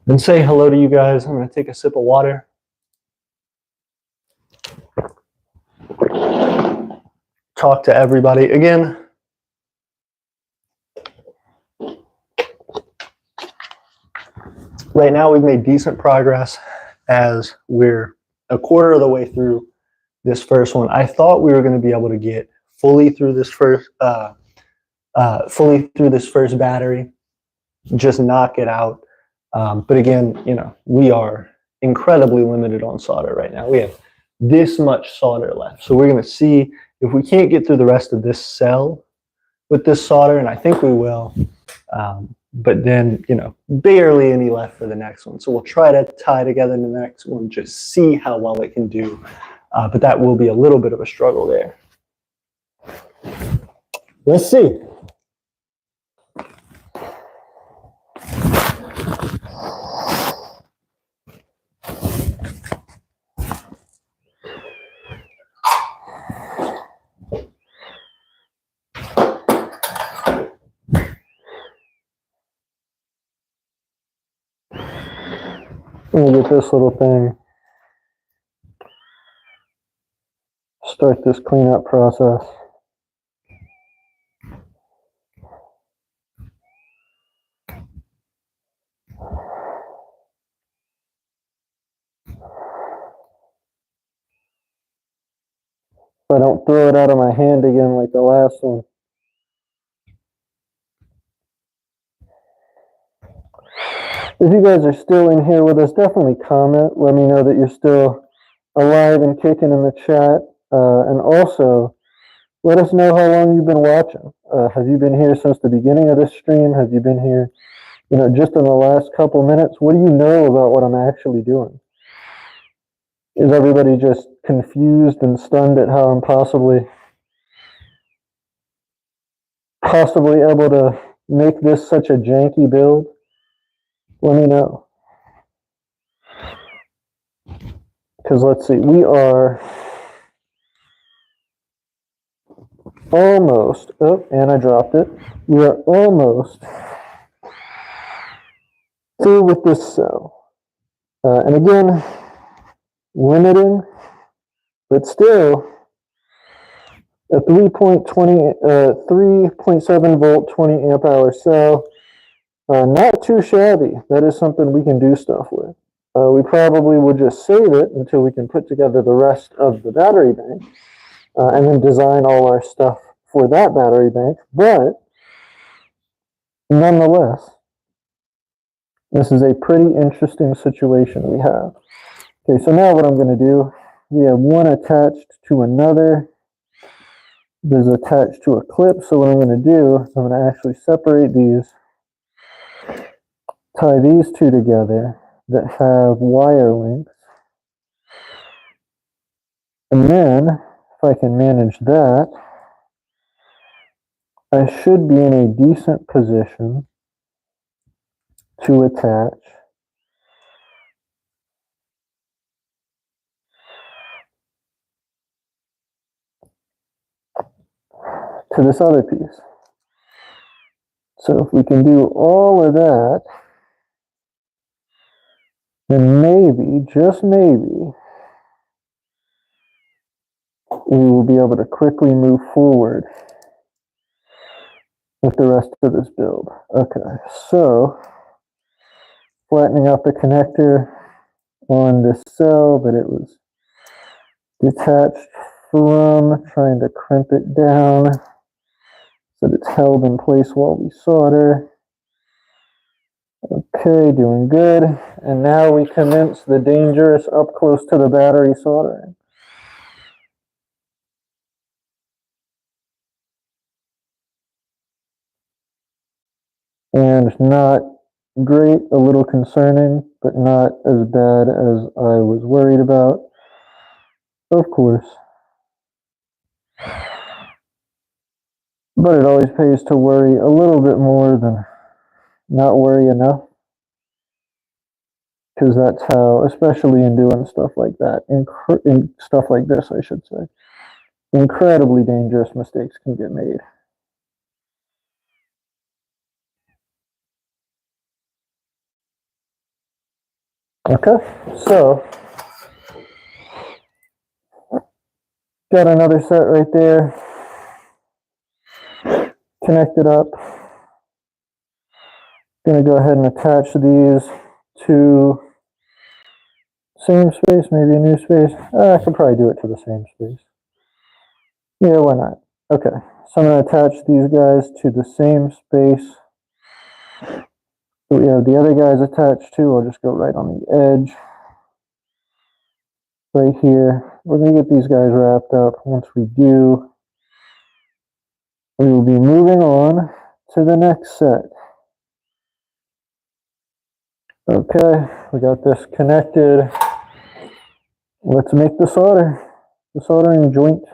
A: and say hello to you guys. I'm going to take a sip of water. Talk to everybody again. Right now we've made decent progress as we're a quarter of the way through this first one. I thought we were going to be able to get fully through this first battery, just knock it out. But again, you know, we are incredibly limited on solder right now. We have this much solder left. So we're going to see if we can't get through the rest of this cell with this solder, and I think we will. But then, you know, barely any left for the next one. So we'll try to tie together the next one, just see how well it can do. But that will be a little bit of a struggle there. Let's see. Let me get this little thing. Start this cleanup process. So I don't throw it out of my hand again like the last one. If you guys are still in here with us, definitely comment. Let me know that you're still alive and kicking in the chat. And also, let us know how long you've been watching. Have you been here since the beginning of this stream? Have you been here, you know, just in the last couple minutes? What do you know about what I'm actually doing? Is everybody just confused and stunned at how I'm possibly able to make this such a janky build? Let me know. Because let's see, we are almost, oh, and I dropped it. We are almost through with this cell. And again, limiting, but still a 3.7 volt, 20 amp hour cell. Not too shabby. That is something we can do stuff with. We probably would just save it until we can put together the rest of the battery bank and then design all our stuff for that battery bank. But nonetheless, this is a pretty interesting situation we have. Okay, so now what I'm going to do, we have one attached to another. This is attached to a clip. So what I'm going to do, I'm going to actually separate these, tie these two together that have wire links. And then, if I can manage that, I should be in a decent position to attach to this other piece. So if we can do all of that, then maybe, just maybe, we will be able to quickly move forward with the rest of this build. Okay, so flattening out the connector on this cell that it was detached from, trying to crimp it down so that it's held in place while we solder. Okay, doing good. And now we commence the dangerous up close to the battery soldering. And not great, a little concerning, but not as bad as I was worried about, of course. But it always pays to worry a little bit more than not worry enough. Because that's how, especially in doing stuff like that, in stuff like this, I should say, incredibly dangerous mistakes can get made. Okay, so got another set right there, connected up. Gonna go ahead and attach these to same space, maybe a new space. I could probably do it to the same space. Yeah, why not? Okay, so I'm gonna attach these guys to the same space that we have the other guys attached to. I'll just go right on the edge. Right here. We're going to get these guys wrapped up. Once we do, we will be moving on to the next set. Okay, we got this connected. Let's make the soldering joint.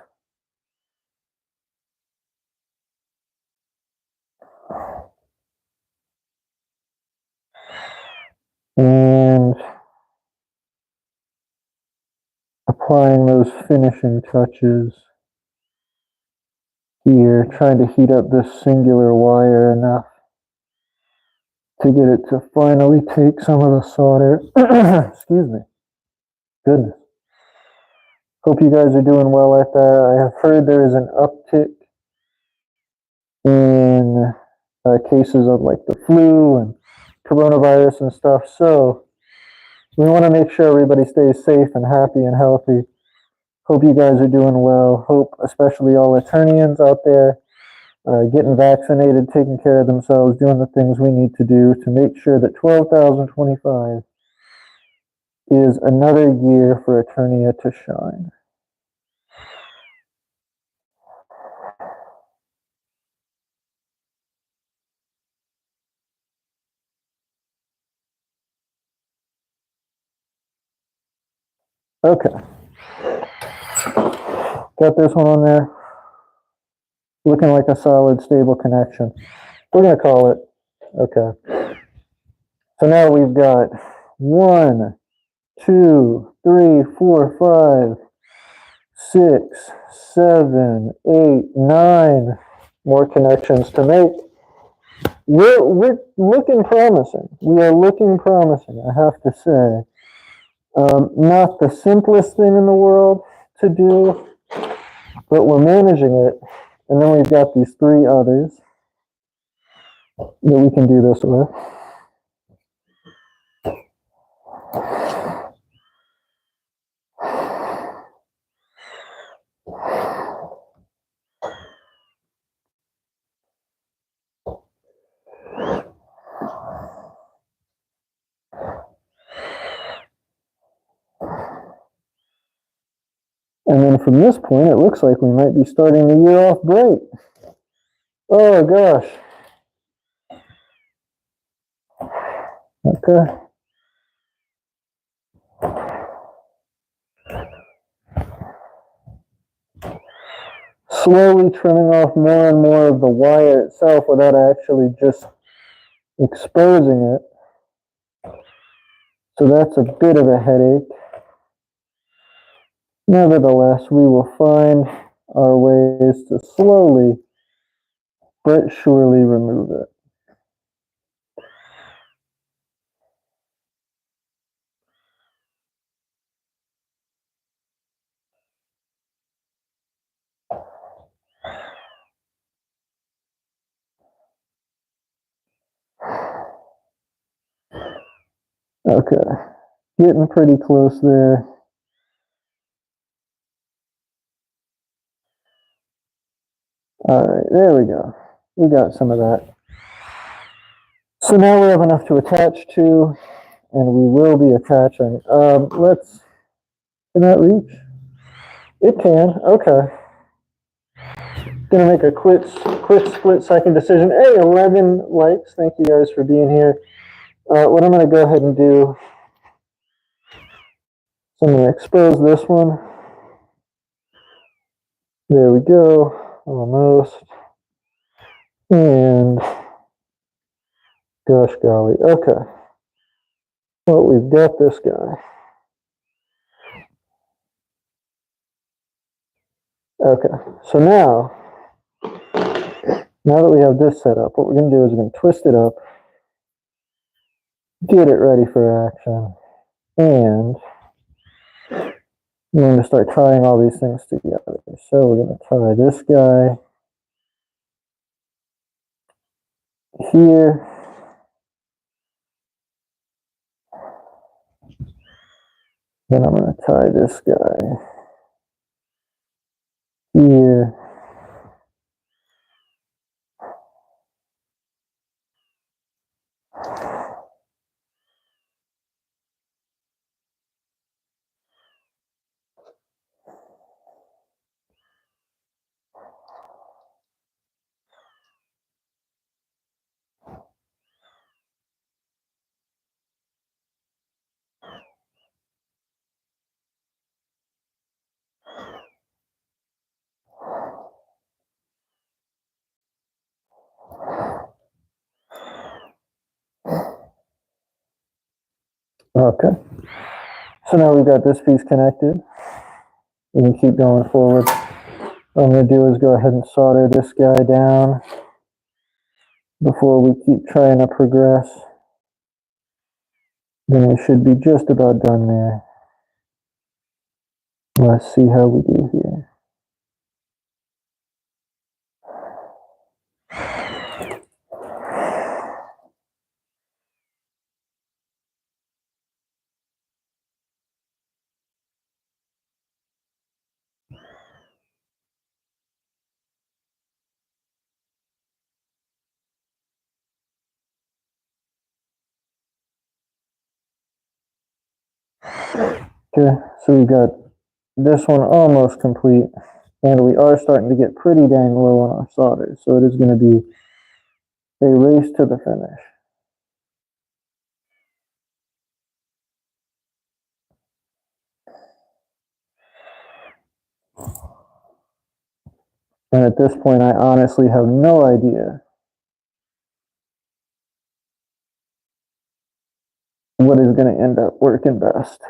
A: And applying those finishing touches here, trying to heat up this singular wire enough to get it to finally take some of the solder. Excuse me. Goodness. Hope you guys are doing well at that. I have heard there is an uptick in cases of like the flu and coronavirus and stuff. So we want to make sure everybody stays safe and happy and healthy. Hope you guys are doing well. Hope especially all Aeternians out there getting vaccinated, taking care of themselves, doing the things we need to do to make sure that 12,025 is another year for Aeternia to shine. Okay. Got this one on there. Looking like a solid, stable connection. We're going to call it. Okay. So now we've got 1, 2, 3, 4, 5, 6, 7, 8, 9 more connections to make. We're looking promising. We are looking promising, I have to say. Not the simplest thing in the world to do, but we're managing it. And then we've got these 3 others that we can do this with. And then from this point, it looks like we might be starting the year off bright. Oh gosh. Okay. Slowly trimming off more and more of the wire itself without actually just exposing it. So that's a bit of a headache. Nevertheless, we will find our ways to slowly but surely remove it. Okay, getting pretty close there. All right, there we go. We got some of that. So now we have enough to attach to, and we will be attaching. Can that reach? It can, okay. Gonna make a quick split-second decision. Hey, 11 likes, thank you guys for being here. What I'm gonna go ahead and do, so I'm gonna expose this one. There we go, almost. And, gosh golly, okay. Well, we've got this guy. Okay, so now that we have this set up, what we're going to do is we're going to twist it up, get it ready for action, and we're going to start tying all these things together. So we're going to tie this guy here. Then I'm going to tie this guy here. Okay. So now we've got this piece connected. We can keep going forward. What I'm going to do is go ahead and solder this guy down before we keep trying to progress. Then we should be just about done there. Let's see how we do here. Okay, so we got this one almost complete, and we are starting to get pretty dang low on our solder, so it is going to be a race to the finish. And at this point, I honestly have no idea what is going to end up working best.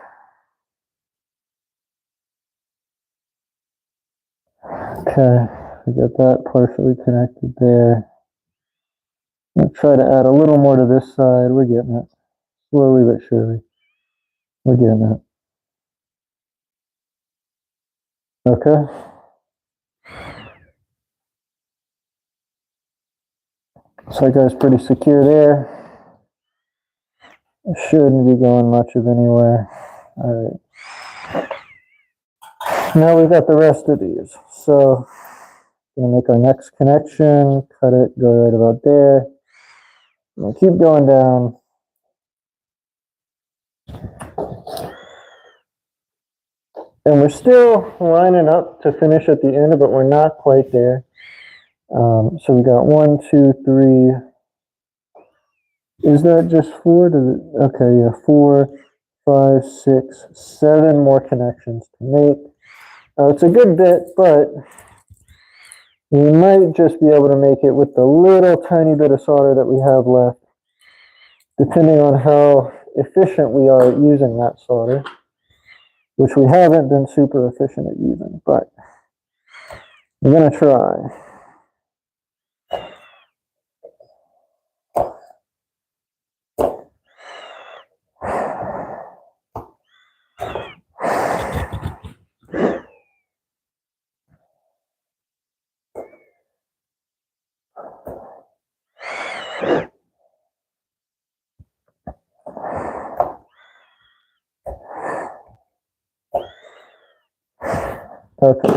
A: Okay, we got that partially connected there. I'll try to add a little more to this side. We're getting it. Slowly but surely. We're getting it. Okay. So that guy's pretty secure there. It shouldn't be going much of anywhere. All right. Now we've got the rest of these. So we're gonna make our next connection, cut it, go right about there. We'll keep going down. And we're still lining up to finish at the end, but we're not quite there. So we got 1, 2, 3. Is that just 4? Okay, yeah, 4, 5, 6, 7 more connections to make. It's a good bit, but we might just be able to make it with the little tiny bit of solder that we have left, depending on how efficient we are at using that solder, which we haven't been super efficient at using, but we're going to try. Okay.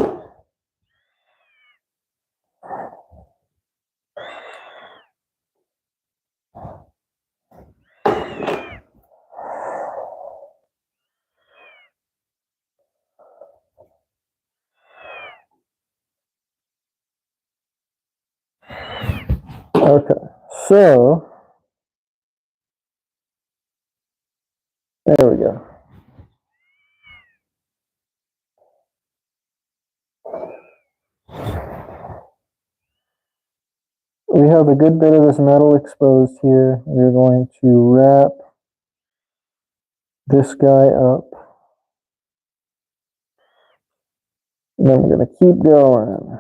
A: Okay, so there we go. We have a good bit of this metal exposed here. We're going to wrap this guy up. And then we're going to keep going.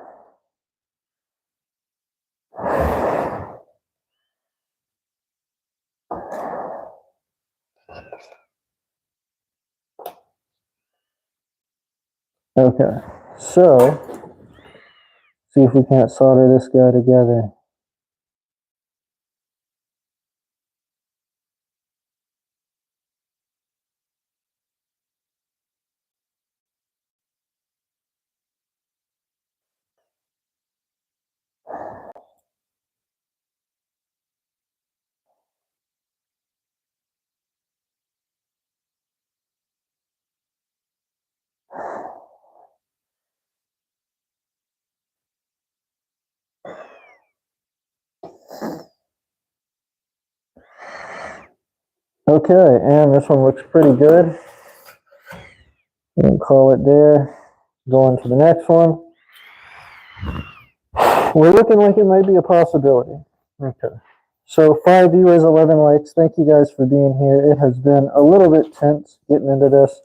A: Okay, so see if we can't solder this guy together. Okay, and this one looks pretty good. We'll call it there. Go on to the next one. We're looking like it might be a possibility. Okay. So 5 viewers, 11 likes. Thank you guys for being here. It has been a little bit tense getting into this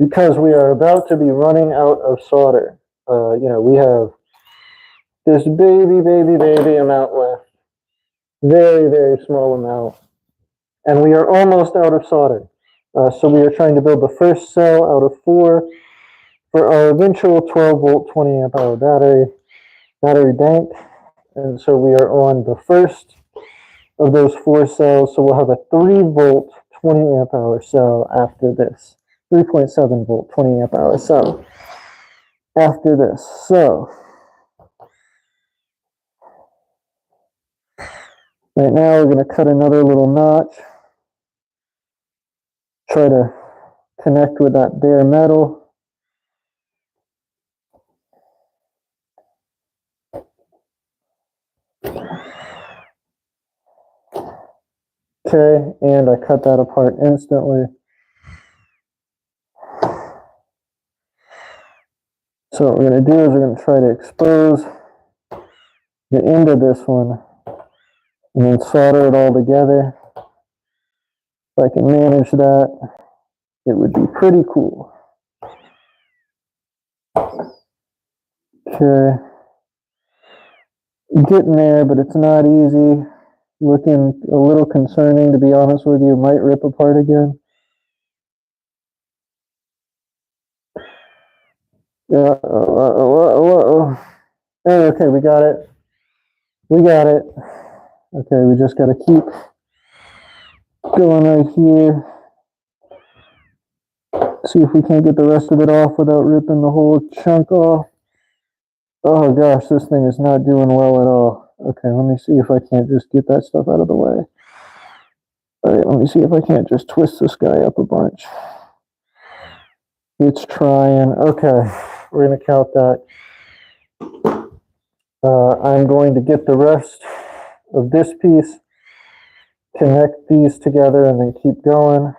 A: because we are about to be running out of solder. We have this baby amount left. Very, very small amount. And we are almost out of solder. So we are trying to build the first cell out of 4 for our eventual 12 volt, 20 amp hour battery bank. And so we are on the first of those 4 cells. So we'll have a 3 volt, 20 amp hour cell after this. 3.7 volt, 20 amp hour cell after this. So right now we're going to cut another little notch. Try to connect with that bare metal. Okay, and I cut that apart instantly. So what we're going to do is we're going to try to expose the end of this one and then solder it all together. If I can manage that, it would be pretty cool. Okay, getting there, but it's not easy. Looking a little concerning, to be honest with you. Might rip apart again. Okay, we got it. We got it. Okay, we just got to keep going right here. See if we can't get the rest of it off without ripping the whole chunk off. Oh gosh, this thing is not doing well at all. Okay, let me see if I can't just get that stuff out of the way. All right, let me see if I can't just twist this guy up a bunch. It's trying. Okay, we're going to count that. I'm going to get the rest of this piece, connect these together, and then keep going.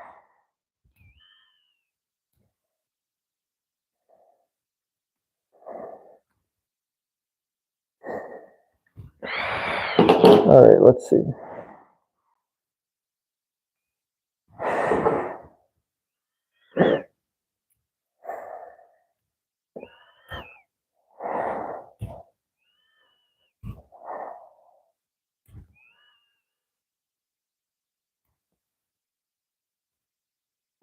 A: All right, let's see.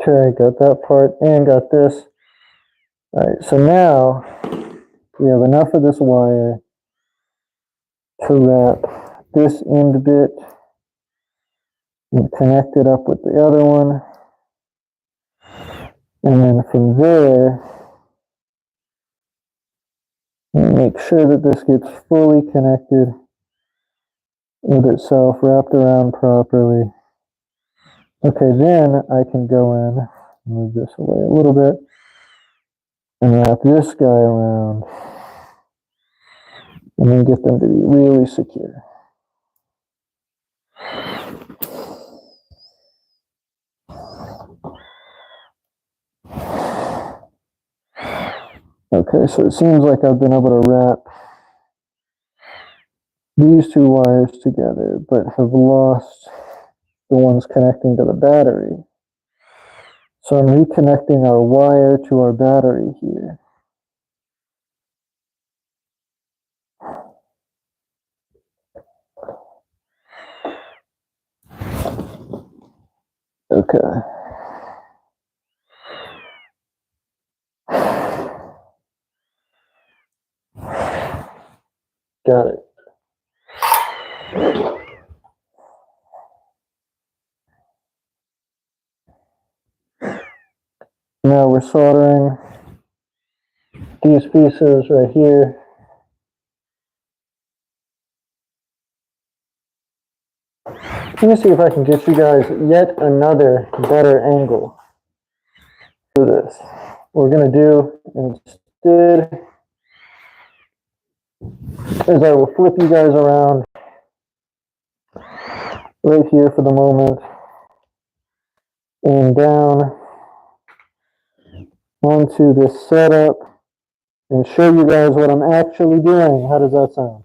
A: Okay, got that part and got this. All right, so now we have enough of this wire to wrap this end bit and connect it up with the other one. And then from there,
B: Make sure that this gets fully connected with itself, wrapped around properly. Okay, then I can go in, move this away a little bit, and wrap this guy around, and then get them to be really secure. Okay, so it seems like I've been able to wrap these two wires together, but have lost the ones connecting to the battery. So I'm reconnecting our wire to our battery here. Okay. Got it. Now we're soldering these pieces right here. Let me see if I can get you guys yet another better angle for this. What we're going to do instead is I will flip you guys around right here for the moment and down onto this setup and show you guys what I'm actually doing. How does that sound?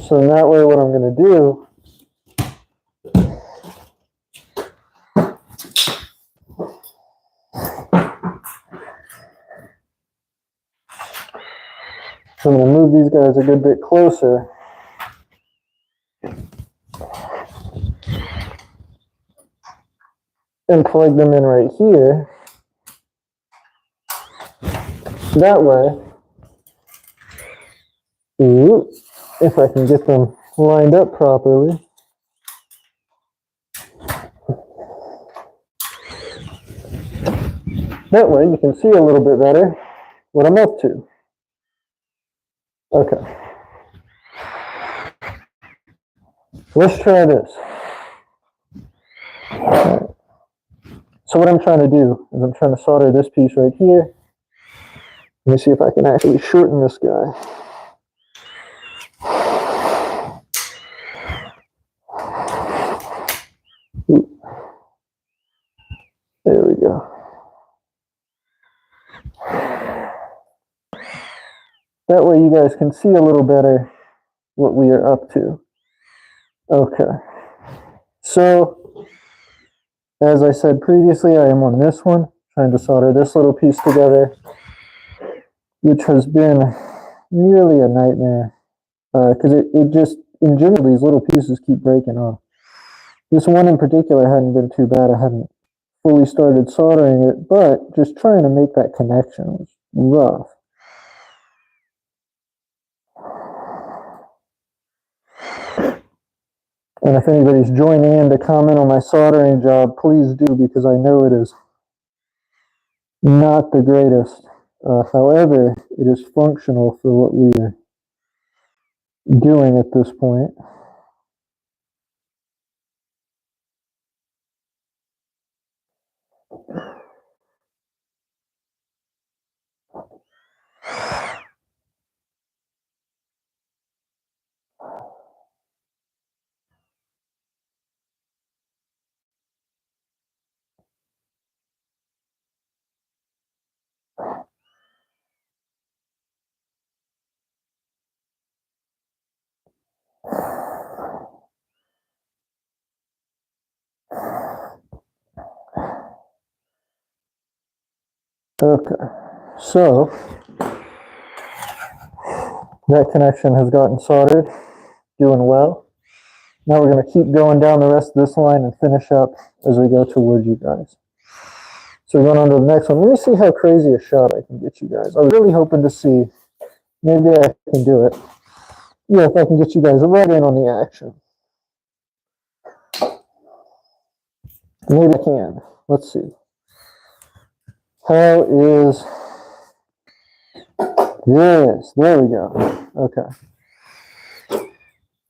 B: So in that way, what I'm going to do I'm going to move these guys a good bit closer. And plug them in right here. That way, if I can get them lined up properly, that way you can see a little bit better what I'm up to. Okay. Let's try this. Right. So what I'm trying to do is I'm trying to solder this piece right here. Let me see if I can actually shorten this guy. There we go. That way you guys can see a little better what we are up to. Okay. So, as I said previously, I am on this one, trying to solder this little piece together, which has been nearly a nightmare, because it just, in general, these little pieces keep breaking off. This one in particular hadn't been too bad. I hadn't fully started soldering it, but just trying to make that connection was rough. And if anybody's joining in to comment on my soldering job, please do, because I know it is not the greatest. However, it is functional for what we are doing at this point. Okay, so that connection has gotten soldered, doing well. Now we're going to keep going down the rest of this line and finish up as we go towards you guys. So we're going on to the next one. Let me see how crazy a shot I can get you guys. I was really hoping to see, maybe I can do it. Yeah, if I can get you guys right in on the action. Maybe I can. Let's see. How is this? There we go. Okay.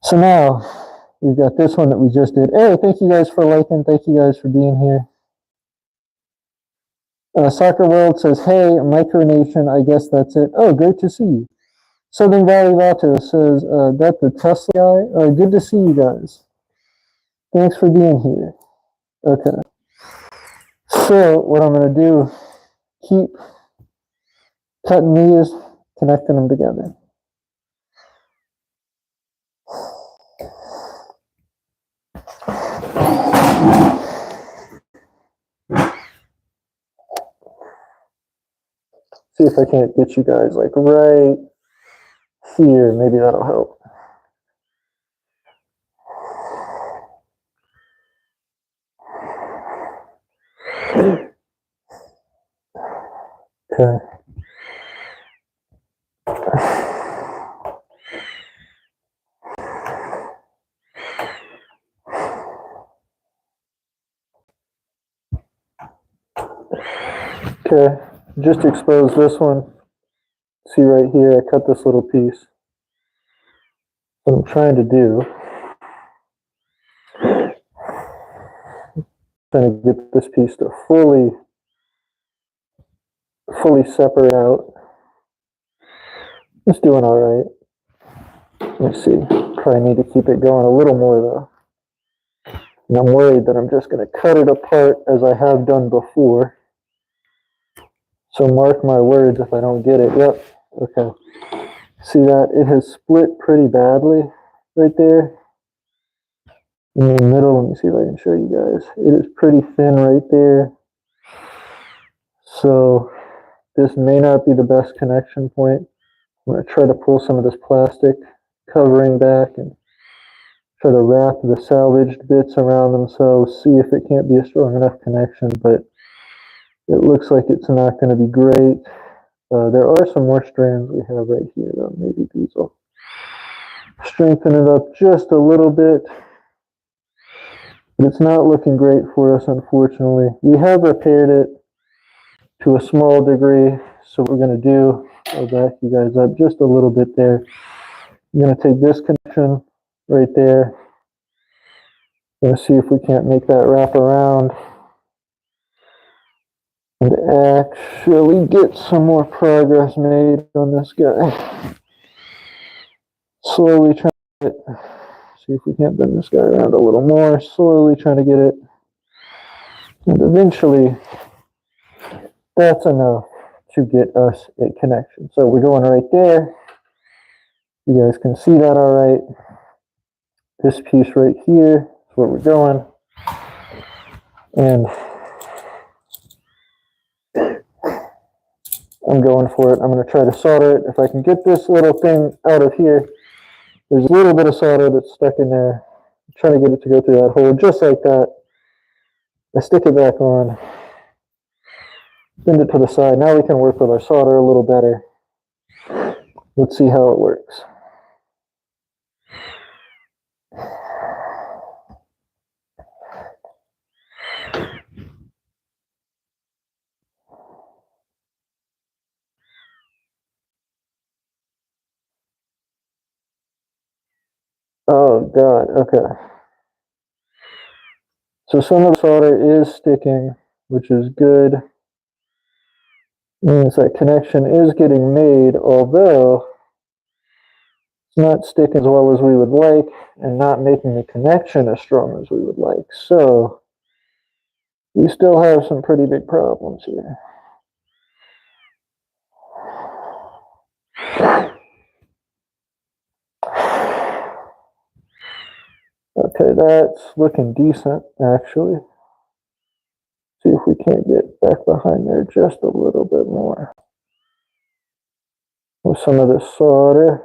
B: So now we've got this one that we just did. Hey, thank you guys for liking. Thank you guys for being here. Soccer World says, hey, micronation, I guess that's it. Oh, great to see you. Southern Valley Vato says, that the Tesla guy? Good to see you guys. Thanks for being here. Okay. So what I'm going to do, keep cutting these, connecting them together. See if I can't get you guys like right here. Maybe that'll help. Okay. Okay, just expose this one. See right here, I cut this little piece. What I'm trying to do, trying to get this piece to fully separate out. It's doing all right. Let me see. Probably need to keep it going a little more though. And I'm worried that I'm just going to cut it apart as I have done before. So mark my words if I don't get it. Yep. Okay. See that? It has split pretty badly right there. In the middle, let me see if I can show you guys. It is pretty thin right there. So this may not be the best connection point. I'm going to try to pull some of this plastic covering back and try to wrap the salvaged bits around themselves, see if it can't be a strong enough connection, but it looks like it's not going to be great. There are some more strands we have right here, though. Maybe these will strengthen it up just a little bit. But it's not looking great for us, unfortunately. We have repaired it to a small degree, so what we're going to do, I'll back you guys up just a little bit there. I'm going to take this connection right there. I'm going to see if we can't make that wrap around and actually get some more progress made on this guy. Slowly trying to get, see if we can't bend this guy around a little more. Slowly trying to get it. And eventually, that's enough to get us a connection. So we're going right there. You guys can see that all right. This piece right here is where we're going. And I'm going for it. I'm going to try to solder it. If I can get this little thing out of here, there's a little bit of solder that's stuck in there. I'm trying to get it to go through that hole just like that. I stick it back on, bend it to the side. Now we can work with our solder a little better. Let's see how it works. Oh God, okay. So some of the solder is sticking, which is good. Means that connection is getting made, although it's not sticking as well as we would like and not making the connection as strong as we would like. So we still have some pretty big problems here. Okay, that's looking decent, actually. See if we can't get back behind there just a little bit more with some of this solder.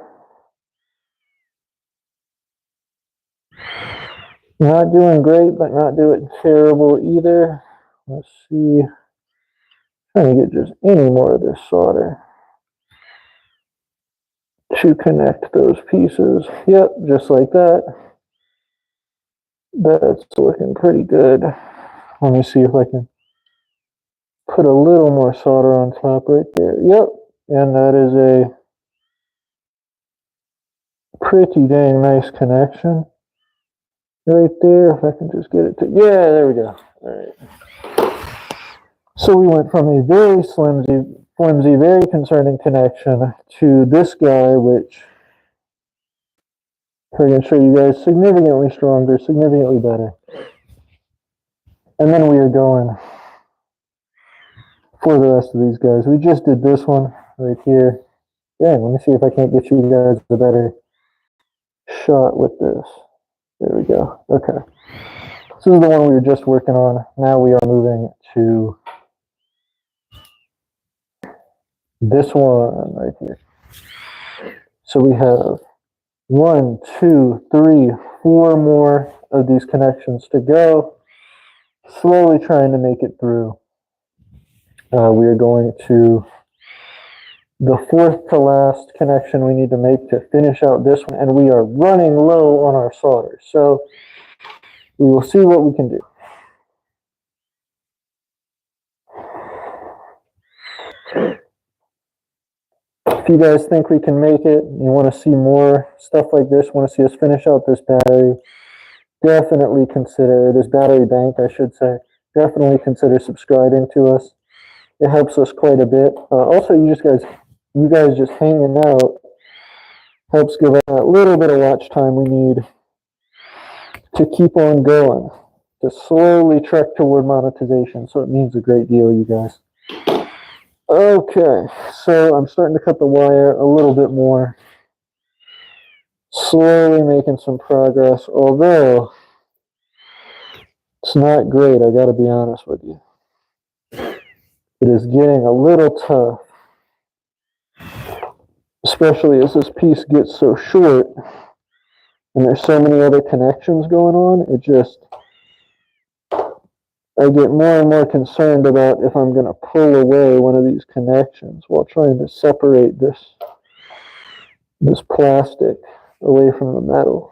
B: Not doing great, but not doing terrible either. Let's see. Trying to get just any more of this solder to connect those pieces. Yep, just like that. That's looking pretty good. Let me see if I can put a little more solder on top right there. Yep, and that is a pretty dang nice connection right there. If I can just get it to, yeah, there we go. All right. So we went from a very flimsy, very concerning connection to this guy, which I'm going to show you guys significantly stronger, significantly better. And then we are going for the rest of these guys. We just did this one right here. Yeah, let me see if I can't get you guys a better shot with this. There we go. Okay. This is the one we were just working on. Now we are moving to this one right here. So we have 1, 2, 3, 4 more of these connections to go. Slowly trying to make it through. We are going to the 4th to last connection we need to make to finish out this one, and we are running low on our solder. So we will see what we can do. If you guys think we can make it, you want to see more stuff like this, want to see us finish out this battery, definitely consider, this battery bank, I should say, definitely consider subscribing to us. It helps us quite a bit. Also, you guys just hanging out helps give us that little bit of watch time we need to keep on going, to slowly trek toward monetization. So it means a great deal, you guys. Okay, so I'm starting to cut the wire a little bit more. Slowly making some progress, although it's not great, I gotta be honest with you. It is getting a little tough, especially as this piece gets so short and there's so many other connections going on. I get more and more concerned about if I'm going to pull away one of these connections while trying to separate this plastic away from the metal.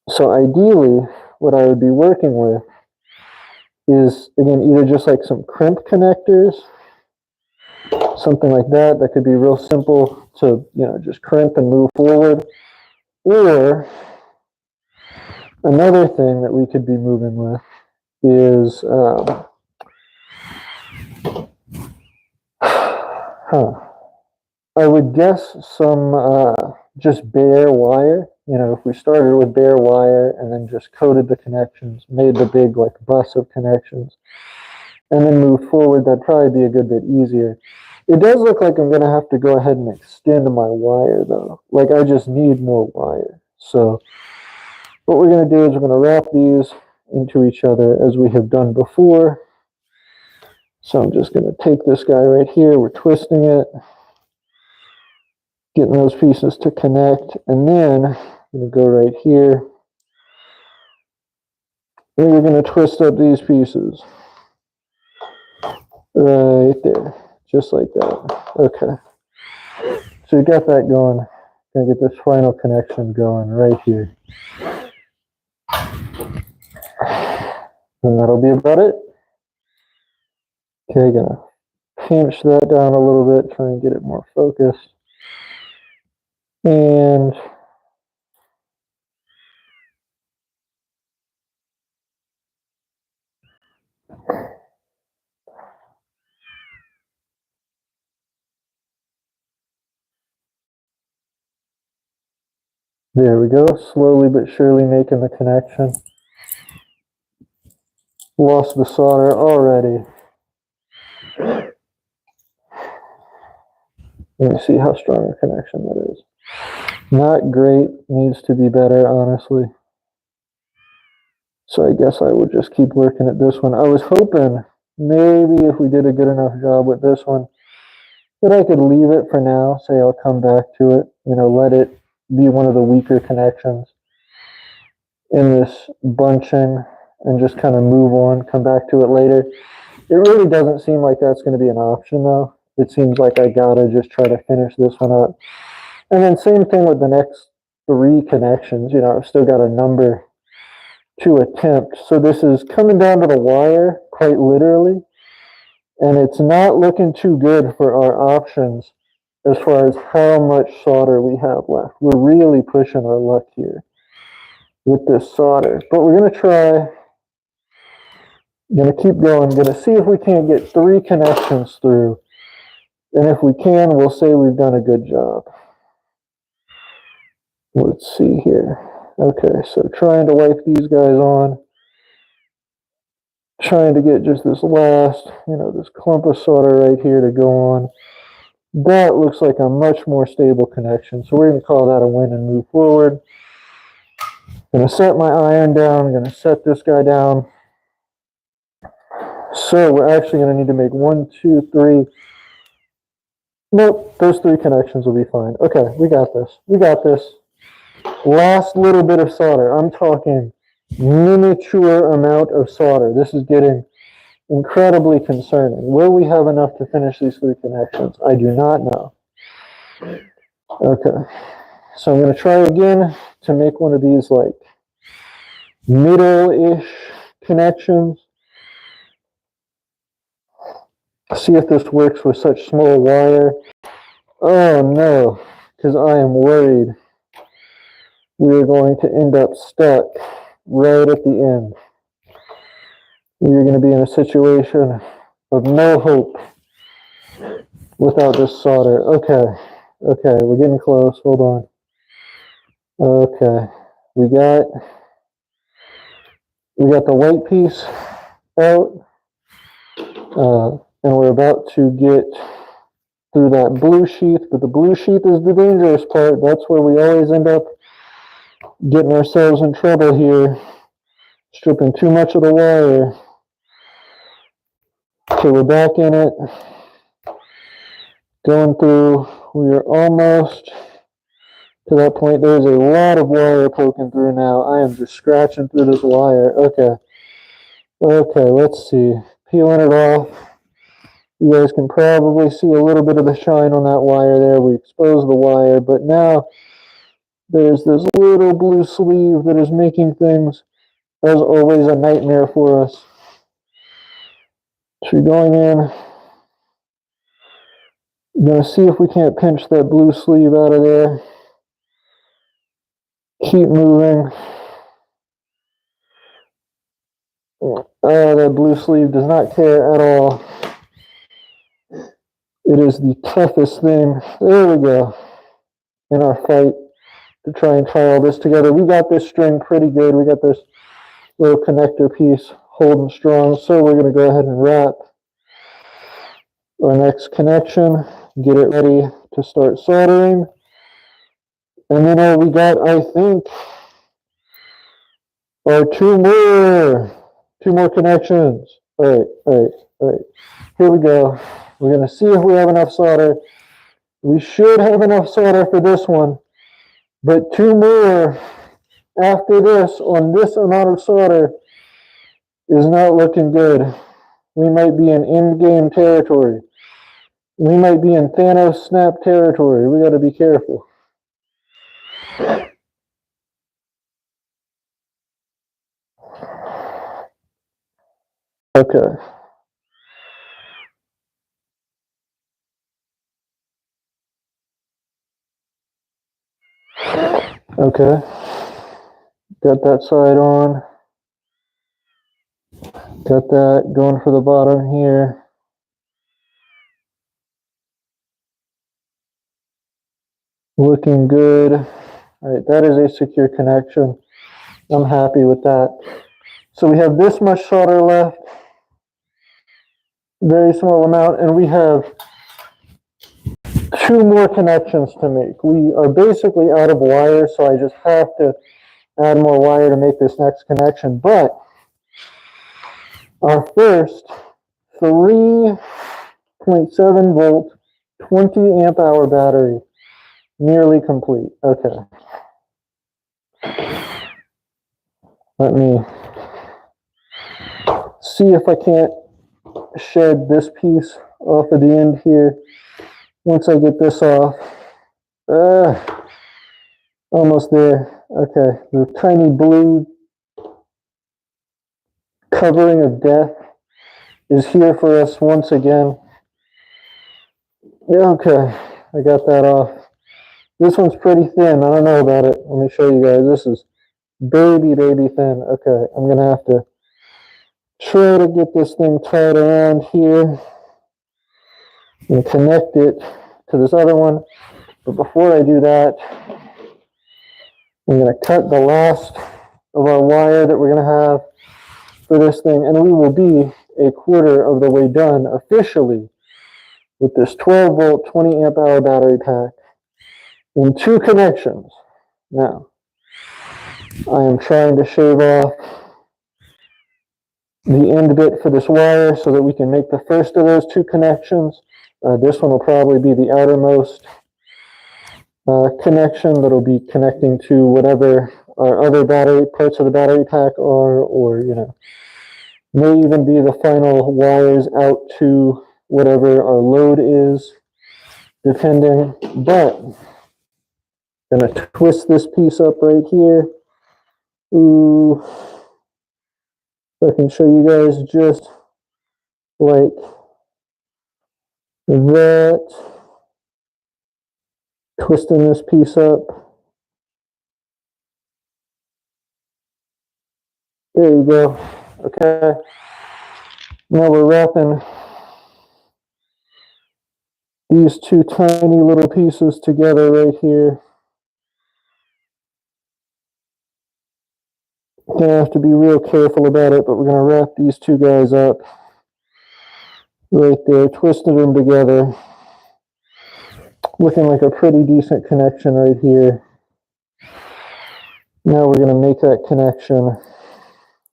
B: So ideally, what I would be working with is, again, either just like some crimp connectors, something like that, that could be real simple to, just crimp and move forward, or another thing that we could be moving with is, I would guess some just bare wire. If we started with bare wire and then just coated the connections, made the big like bus of connections, and then moved forward, that'd probably be a good bit easier. It does look like I'm going to have to go ahead and extend my wire though. Like I just need more wire. So what we're going to do is we're going to wrap these into each other as we have done before. So I'm just going to take this guy right here, we're twisting it, getting those pieces to connect, and then I'm going to go right here, and we're going to twist up these pieces right there, just like that. Okay, so we got that going. Going to get this final connection going right here, and that'll be about it. Okay, gonna pinch that down a little bit, try and get it more focused. And there we go, slowly but surely making the connection. Lost the solder already. Let me see how strong a connection that is. Not great, needs to be better, honestly. So I guess I would just keep working at this one. I was hoping maybe if we did a good enough job with this one, that I could leave it for now, say I'll come back to it, let it be one of the weaker connections in this bunching and just kind of move on, come back to it later. It really doesn't seem like that's going to be an option though. It seems like I gotta just try to finish this one up. And then same thing with the next 3 connections. I've still got a number to attempt. So this is coming down to the wire, quite literally, and it's not looking too good for our options as far as how much solder we have left. We're really pushing our luck here with this solder, but we're going to try. Going to keep going. Going to see if we can't get 3 connections through, and if we can, we'll say we've done a good job. Let's see here. Okay, so trying to wipe these guys on. Trying to get just this last, this clump of solder right here to go on. That looks like a much more stable connection, so we're going to call that a win and move forward. Going to set my iron down. Going to set this guy down. So we're actually going to need to make 1, 2, 3. Nope, those 3 connections will be fine. Okay, we got this. We got this. Last little bit of solder. I'm talking miniature amount of solder. This is getting incredibly concerning. Will we have enough to finish these 3 connections? I do not know. Okay, so I'm going to try again to make one of these like middle-ish connections. See if this works with such small wire. Oh no, because I am worried we are going to end up stuck right at the end. We are going to be in a situation of no hope without this solder. Okay, we're getting close. Hold on. Okay, we got the white piece out, and we're about to get through that blue sheath, but the blue sheath is the dangerous part. That's where we always end up getting ourselves in trouble here, stripping too much of the wire. Okay, we're back in it, going through. We are almost to that point. There's a lot of wire poking through now. I am just scratching through this wire. Okay, let's see. Peeling it off. You guys can probably see a little bit of the shine on that wire there. We exposed the wire, but now there's this little blue sleeve that is making things, as always, a nightmare for us. So you're going in. I'm going to see if we can't pinch that blue sleeve out of there. Keep moving. Oh, that blue sleeve does not care at all. It is the toughest thing. There we go. In our fight to try and tie all this together. We got this string pretty good. We got this little connector piece holding strong. So we're going to go ahead and wrap our next connection. Get it ready to start soldering. And then all we got, I think, are 2 more connections. All right. Here we go. We're going to see if we have enough solder. We should have enough solder for this one, but 2 more after this on this amount of solder is not looking good. We might be in in-game territory. We might be in Thanos snap territory. We got to be careful. Okay. Okay. Got that side on. Got that going for the bottom here. Looking good. All right, that is a secure connection. I'm happy with that. So we have this much solder left. Very small amount, and we have 2 more connections to make. We are basically out of wire, so I just have to add more wire to make this next connection. But our first 3.7 volt, 20 amp hour battery, nearly complete. Okay. Let me see if I can't shed this piece off of the end here. Once I get this off. Almost there. Okay, the tiny blue covering of death is here for us once again. Yeah, okay, I got that off. This one's pretty thin. I don't know about it. Let me show you guys. This is baby thin. Okay, I'm going to have to try to get this thing tied around here and connect it to this other one. But before I do that, I'm going to cut the last of our wire that we're going to have for this thing, and we will be a quarter of the way done officially with this 12 volt 20 amp hour battery pack in 2 connections. Now, I am trying to shave off the end bit for this wire so that we can make the first of those 2 connections. This one will probably be the outermost connection that'll be connecting to whatever our other battery parts of the battery pack are, or may even be the final wires out to whatever our load is, depending. But I'm gonna twist this piece up right here. Ooh, so I can show you guys just like that. Twisting this piece up. There you go. Okay. Now we're wrapping these 2 tiny little pieces together right here. Gonna have to be real careful about it, but we're gonna wrap these 2 guys up right there, twisting them together. Looking like a pretty decent connection right here. Now we're gonna make that connection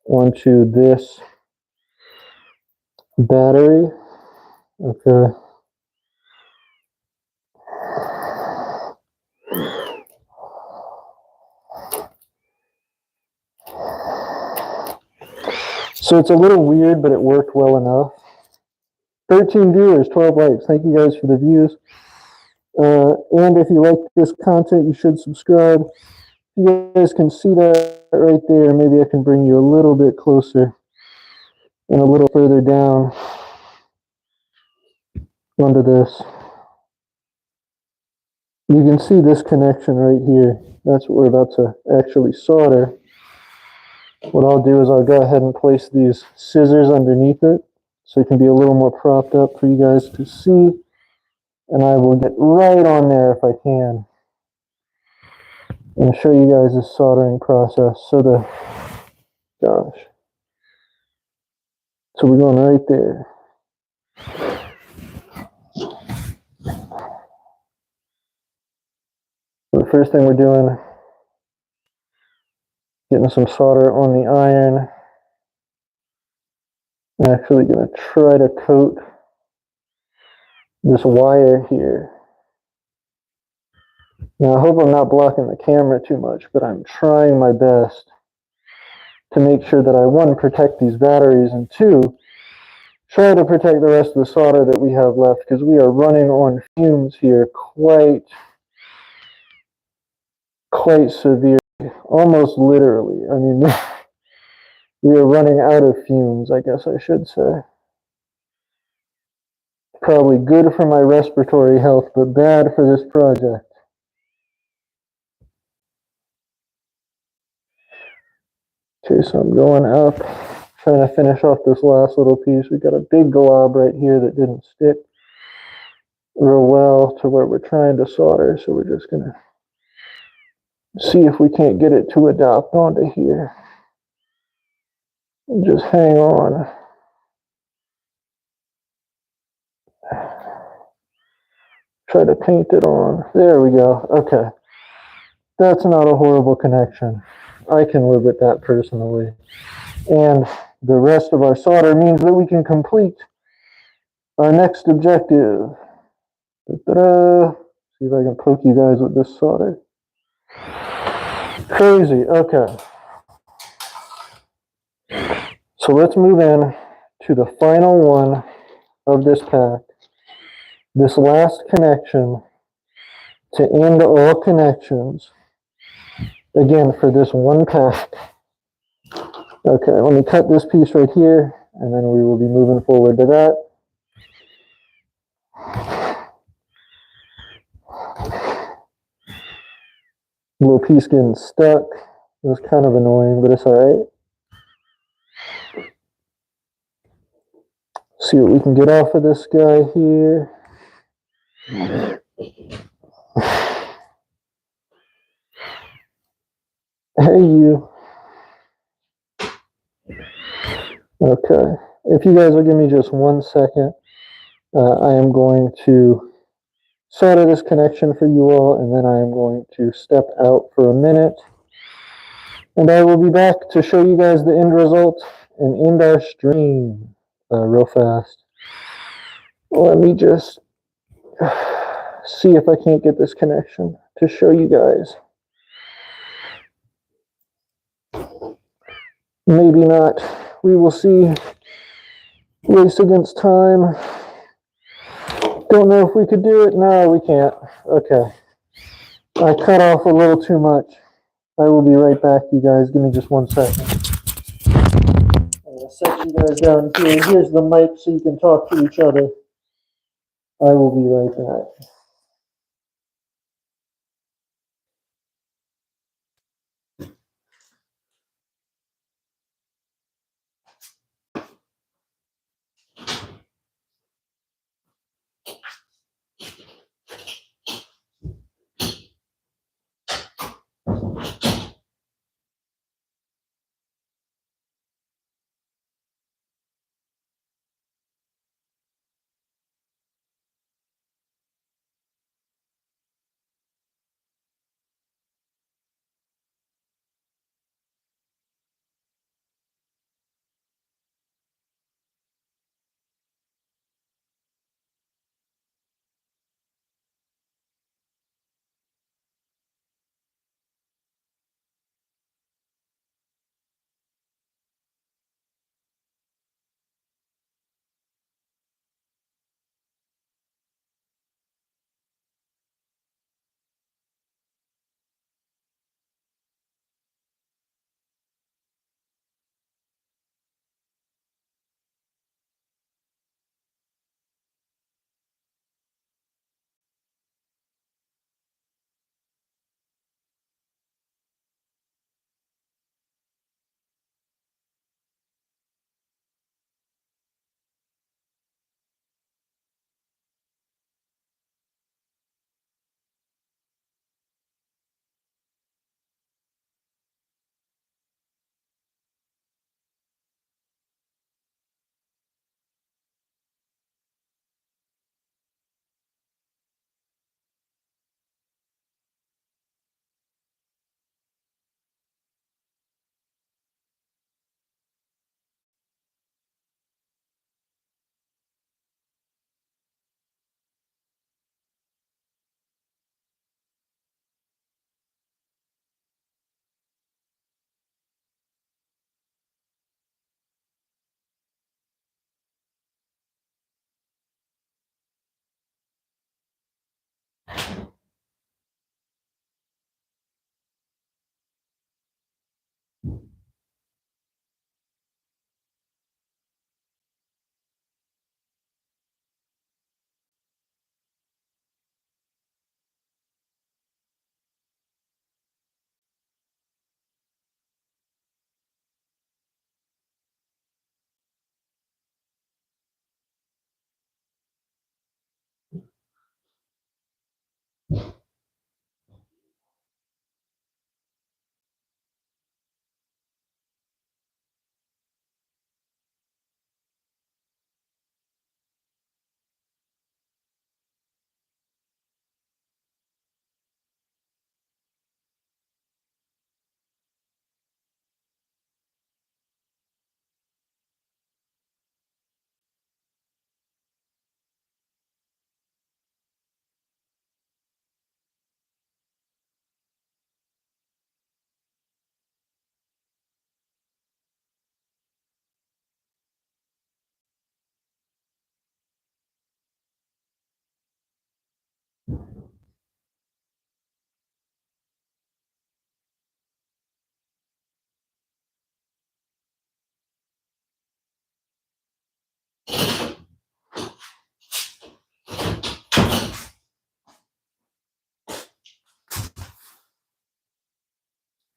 B: onto this battery. Okay. So it's a little weird, but it worked well enough. 13 viewers, 12 likes. Thank you guys for the views. And if you like this content, you should subscribe. You guys can see that right there. Maybe I can bring you a little bit closer and a little further down onto this. You can see this connection right here. That's what we're about to actually solder. What I'll do is I'll go ahead and place these scissors underneath it so it can be a little more propped up for you guys to see. And I will get right on there if I can and show you guys the soldering process. So we're going right there. The first thing we're doing, getting some solder on the iron. I'm actually going to try to coat this wire here. Now I hope I'm not blocking the camera too much, but I'm trying my best to make sure that I, 1, protect these batteries, and 2, try to protect the rest of the solder that we have left, because we are running on fumes here quite severe, almost literally. I mean, we are running out of fumes, I guess I should say. Probably good for my respiratory health, but bad for this project. Okay, so I'm going up, trying to finish off this last little piece. We got a big glob right here that didn't stick real well to where we're trying to solder, so we're just gonna see if we can't get it to adopt onto here. And just hang on. Try to paint it on. There we go. Okay. That's not a horrible connection. I can live with that personally. And the rest of our solder means that we can complete our next objective. Ta-da! See if I can poke you guys with this solder. Crazy. Okay. So let's move in to the final one of this pack. This last connection to end all connections. Again, for this one pack. Okay, let me cut this piece right here, and then we will be moving forward to that. Little piece getting stuck. It was kind of annoying, but it's all right. See what we can get off of this guy here. Hey, you. Okay. If you guys will give me just 1 second, I am going to solder this connection for you all, and then I am going to step out for a minute. And I will be back to show you guys the end result and end our stream real fast. Let me just see if I can't get this connection to show you guys. Maybe not. We will see. Race against time. Don't know if we could do it. No, we can't. Okay. I cut off a little too much. I will be right back, you guys. Give me just 1 second. I'm going to set you guys down here. Here's the mic so you can talk to each other. I will be right back.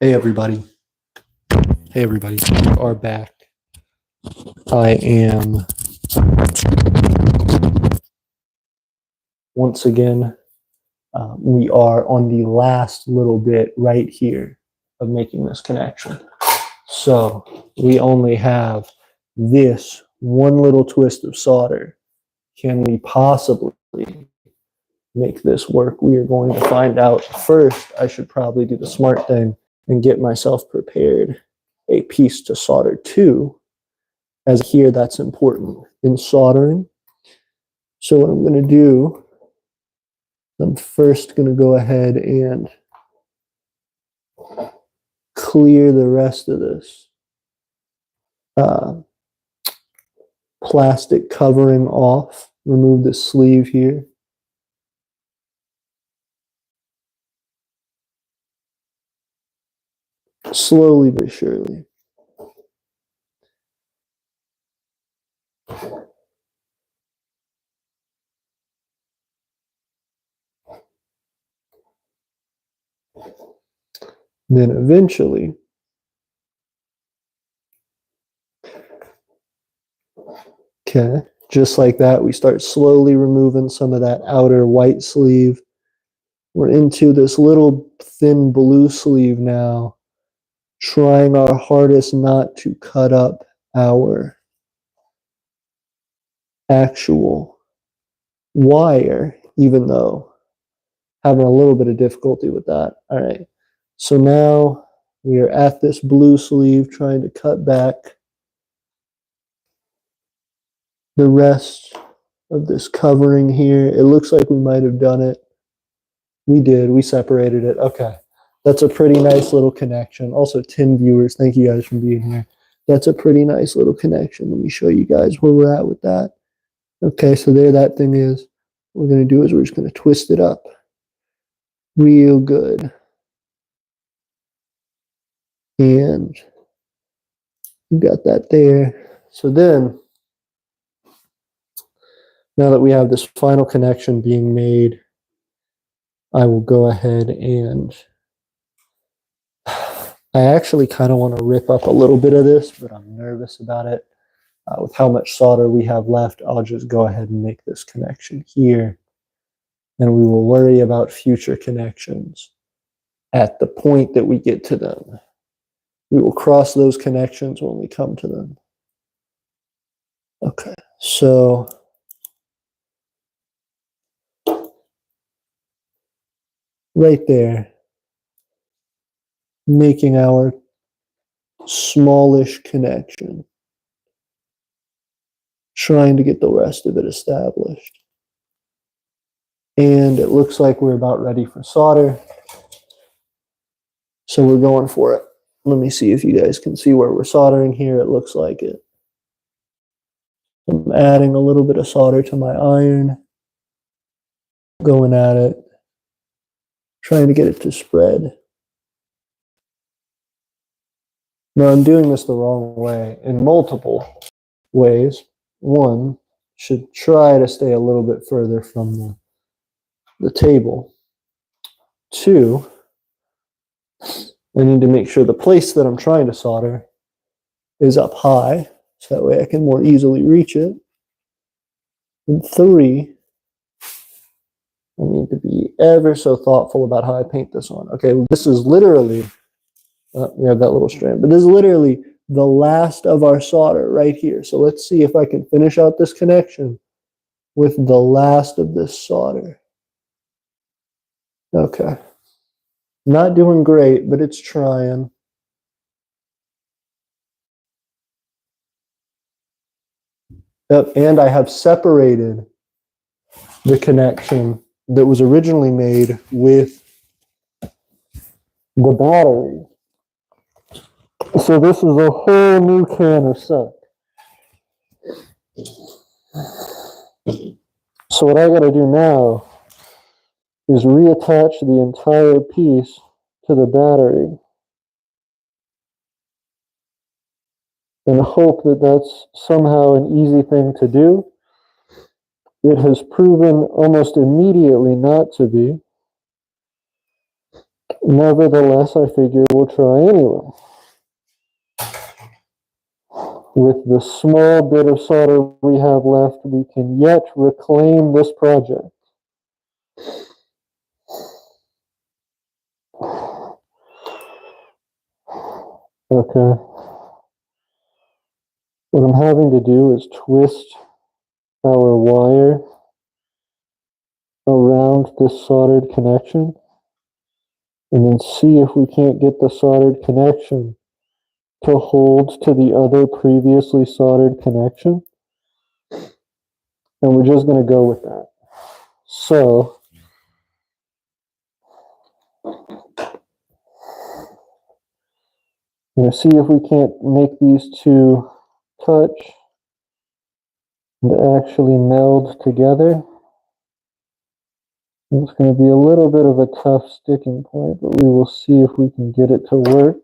A: Hey everybody. Hey everybody. We are back. I am once again, we are on the last little bit right here of making this connection. So we only have this one little twist of solder. Can we possibly make this work? We are going to find out. First, I should probably do the smart thing and get myself prepared a piece to solder to, as here that's important in soldering. So what I'm going to do, I'm first going to go ahead and clear the rest of this plastic covering off, remove the sleeve here. Slowly but surely. Then eventually, okay, just like that, we start slowly removing some of that outer white sleeve. We're into this little thin blue sleeve now, trying our hardest not to cut up our actual wire, even though having a little bit of difficulty with that. All right, so now we are at this blue sleeve trying to cut back the rest of this covering here. It looks like we might have done it. We did. We separated it. Okay. That's a pretty nice little connection. Also, 10 viewers. Thank you guys for being here. That's a pretty nice little connection. Let me show you guys where we're at with that. Okay, so there that thing is. What we're going to do is we're just going to twist it up real good. And we got that there. So then, now that we have this final connection being made, I will go ahead and I actually kind of want to rip up a little bit of this, but I'm nervous about it. With how much solder we have left, I'll just go ahead and make this connection here. And we will worry about future connections at the point that we get to them. We will cross those connections when we come to them. Okay, so right there, making our smallish connection, trying to get the rest of it established. And it looks like we're about ready for solder. So we're going for it. Let me see if you guys can see where we're soldering here. It looks like it. I'm adding a little bit of solder to my iron. Going at it. Trying to get it to spread. Now I'm doing this the wrong way in multiple ways. One, should try to stay a little bit further from the table. Two, I need to make sure the place that I'm trying to solder is up high, so that way I can more easily reach it. And three, I need to be ever so thoughtful about how I paint this on. Okay, this is literally, we have that little strand, but this is literally the last of our solder right here. So let's see if I can finish out this connection with the last of this solder. Okay. Not doing great, but it's trying. Yep, and I have separated the connection that was originally made with the battery. So this is a whole new can of soap. So what I got to do now is reattach the entire piece to the battery and hope that that's somehow an easy thing to do. It has proven almost immediately not to be.
B: Nevertheless, I figure we'll try anyway. With the small bit of solder we have left, we can yet reclaim this project. Okay. What I'm having to do is twist our wire around this soldered connection and then see if we can't get the soldered connection to hold to the other previously soldered connection. And we're just going to go with that. So, I'm going to see if we can't make these two touch and actually meld together. It's going to be a little bit of a tough sticking point, but we will see if we can get it to work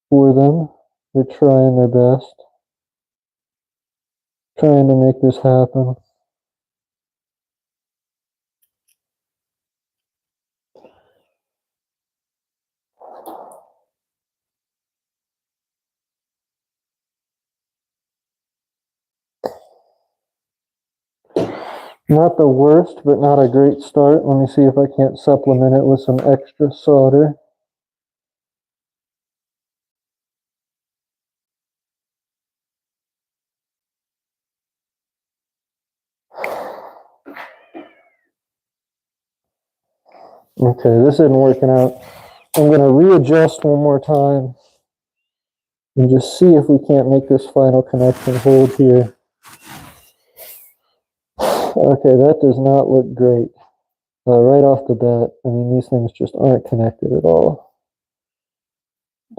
B: for them. They're trying their best, trying to make this happen. Not the worst, but not a great start. Let me see if I can't supplement it with some extra solder. Okay, this isn't working out. I'm going to readjust one more time and just see if we can't make this final connection hold here. Okay, that does not look great. Right off the bat, I mean, these things just aren't connected at all.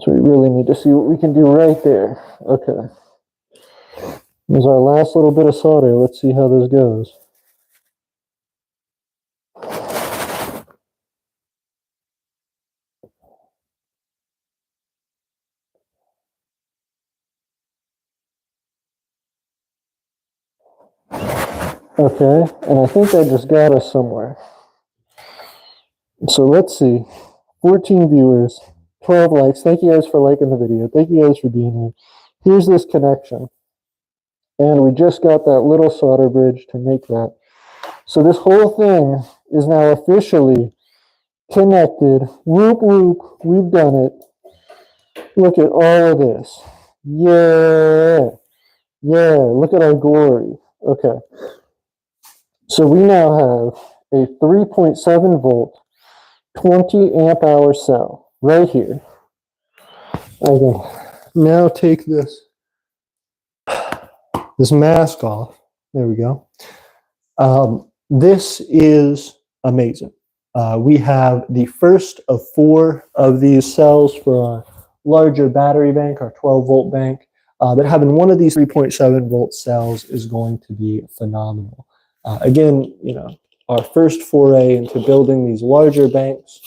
B: So we really need to see what we can do right there. Okay. Here's our last little bit of solder. Let's see how this goes. Okay, and I think I just got us somewhere. So let's see. 14 viewers, 12 likes. Thank you guys for liking the video. Thank you guys for being here. Here's this connection. And we just got that little solder bridge to make that. So this whole thing is now officially connected. Whoop, whoop. We've done it. Look at all of this. Yeah. Yeah. Look at our glory. Okay. So we now have a 3.7 volt, 20 amp hour cell right here. I can now take this mask off. There we go. This is amazing. We have the first of 4 of these cells for our larger battery bank, our 12 volt bank. But having one of these 3.7 volt cells is going to be phenomenal. Again, you know, our first foray into building these larger banks,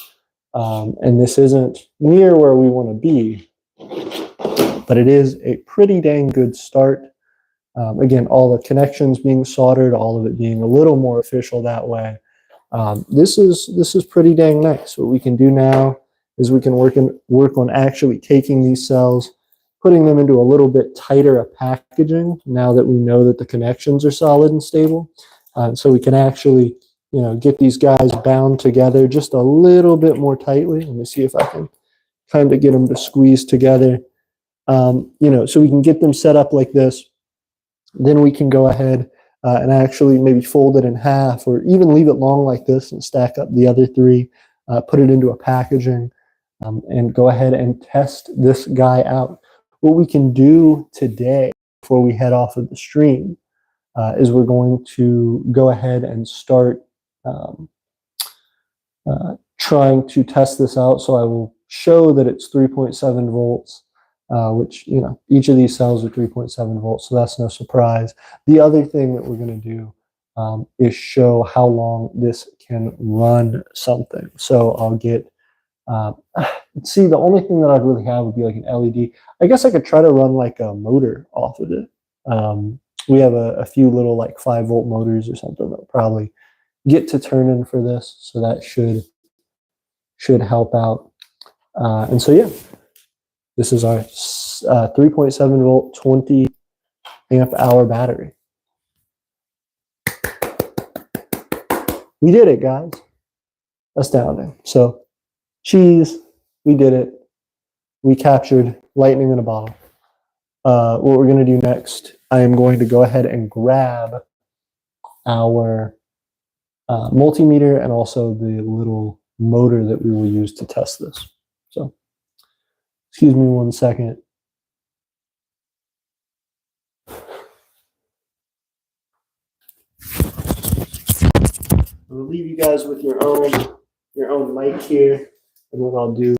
B: and this isn't near where we want to be, but it is a pretty dang good start. Again, all the connections being soldered, all of it being a little more official that way. This is pretty dang nice. What we can do now is we can work on actually taking these cells, putting them into a little bit tighter a packaging now that we know that the connections are solid and stable. So we can actually, you know, get these guys bound together just a little bit more tightly. Let me see if I can kind of get them to squeeze together. You know, so we can get them set up like this. Then we can go ahead and actually maybe fold it in half or even leave it long like this and stack up the other 3, put it into a packaging, and go ahead and test this guy out. What we can do today before we head off of the stream is we're going to go ahead and start trying to test this out. So I will show that it's 3.7 volts. Which, you know, each of these cells are 3.7 volts, so that's no surprise. The other thing that we're going to do is show how long this can run something. So I'll get, see, the only thing that I'd really have would be like an LED. I guess I could try to run like a motor off of it. We have a few little like 5 volt motors or something that will probably get to turning for this, so that
A: should help out. And so, yeah, this is our 3.7 volt, 20 amp hour battery. We did it, guys. Astounding. So, cheese, we did it. We captured lightning in a bottle. What we're going to do next, I am going to go ahead and grab our multimeter and also the little motor that we will use to test this. So, excuse me 1 second. I'll leave you guys with your own mic here, and what I'll do,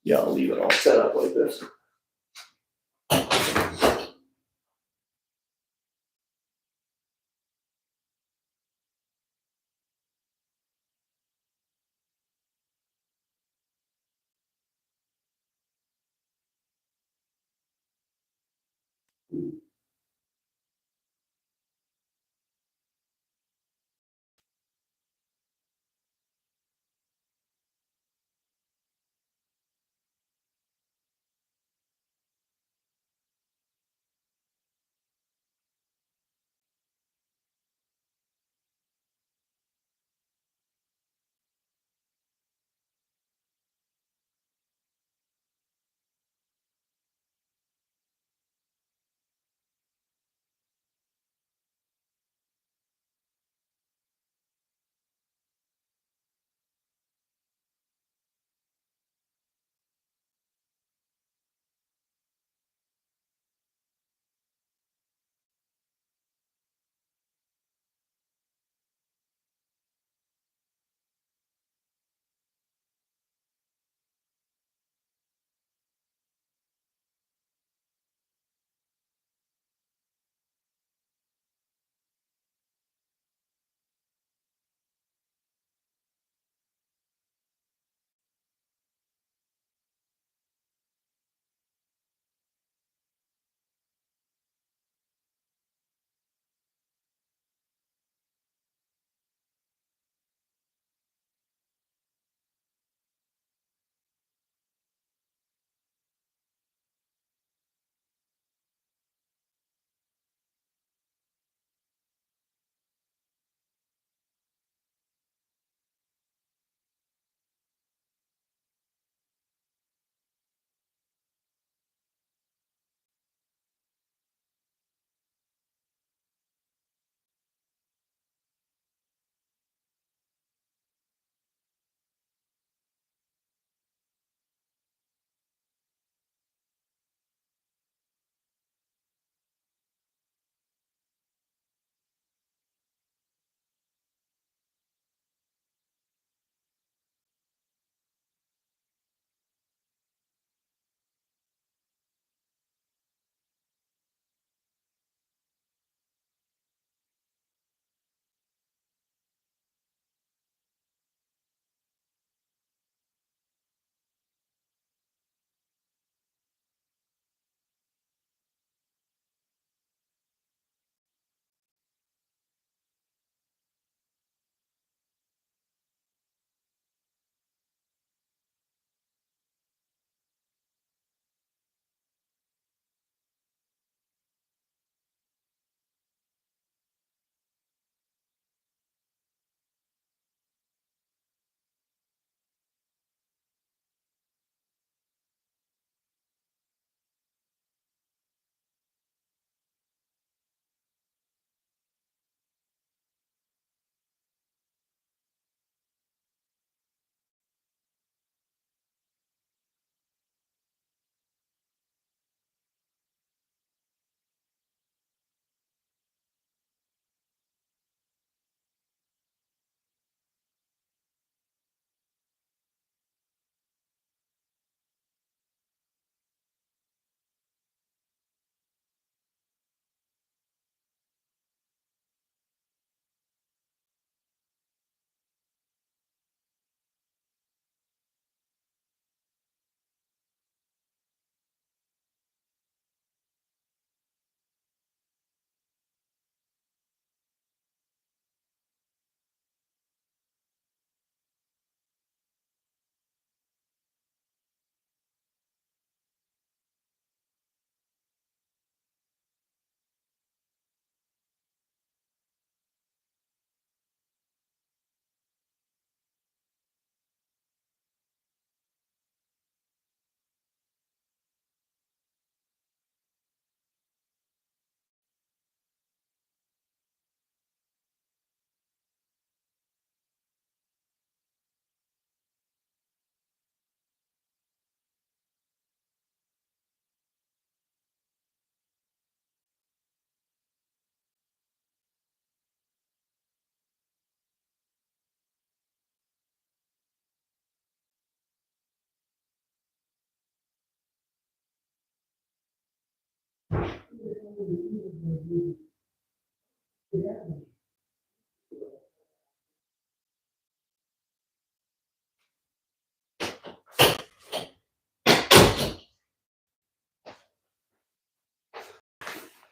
A: yeah, I'll leave it all set up like this.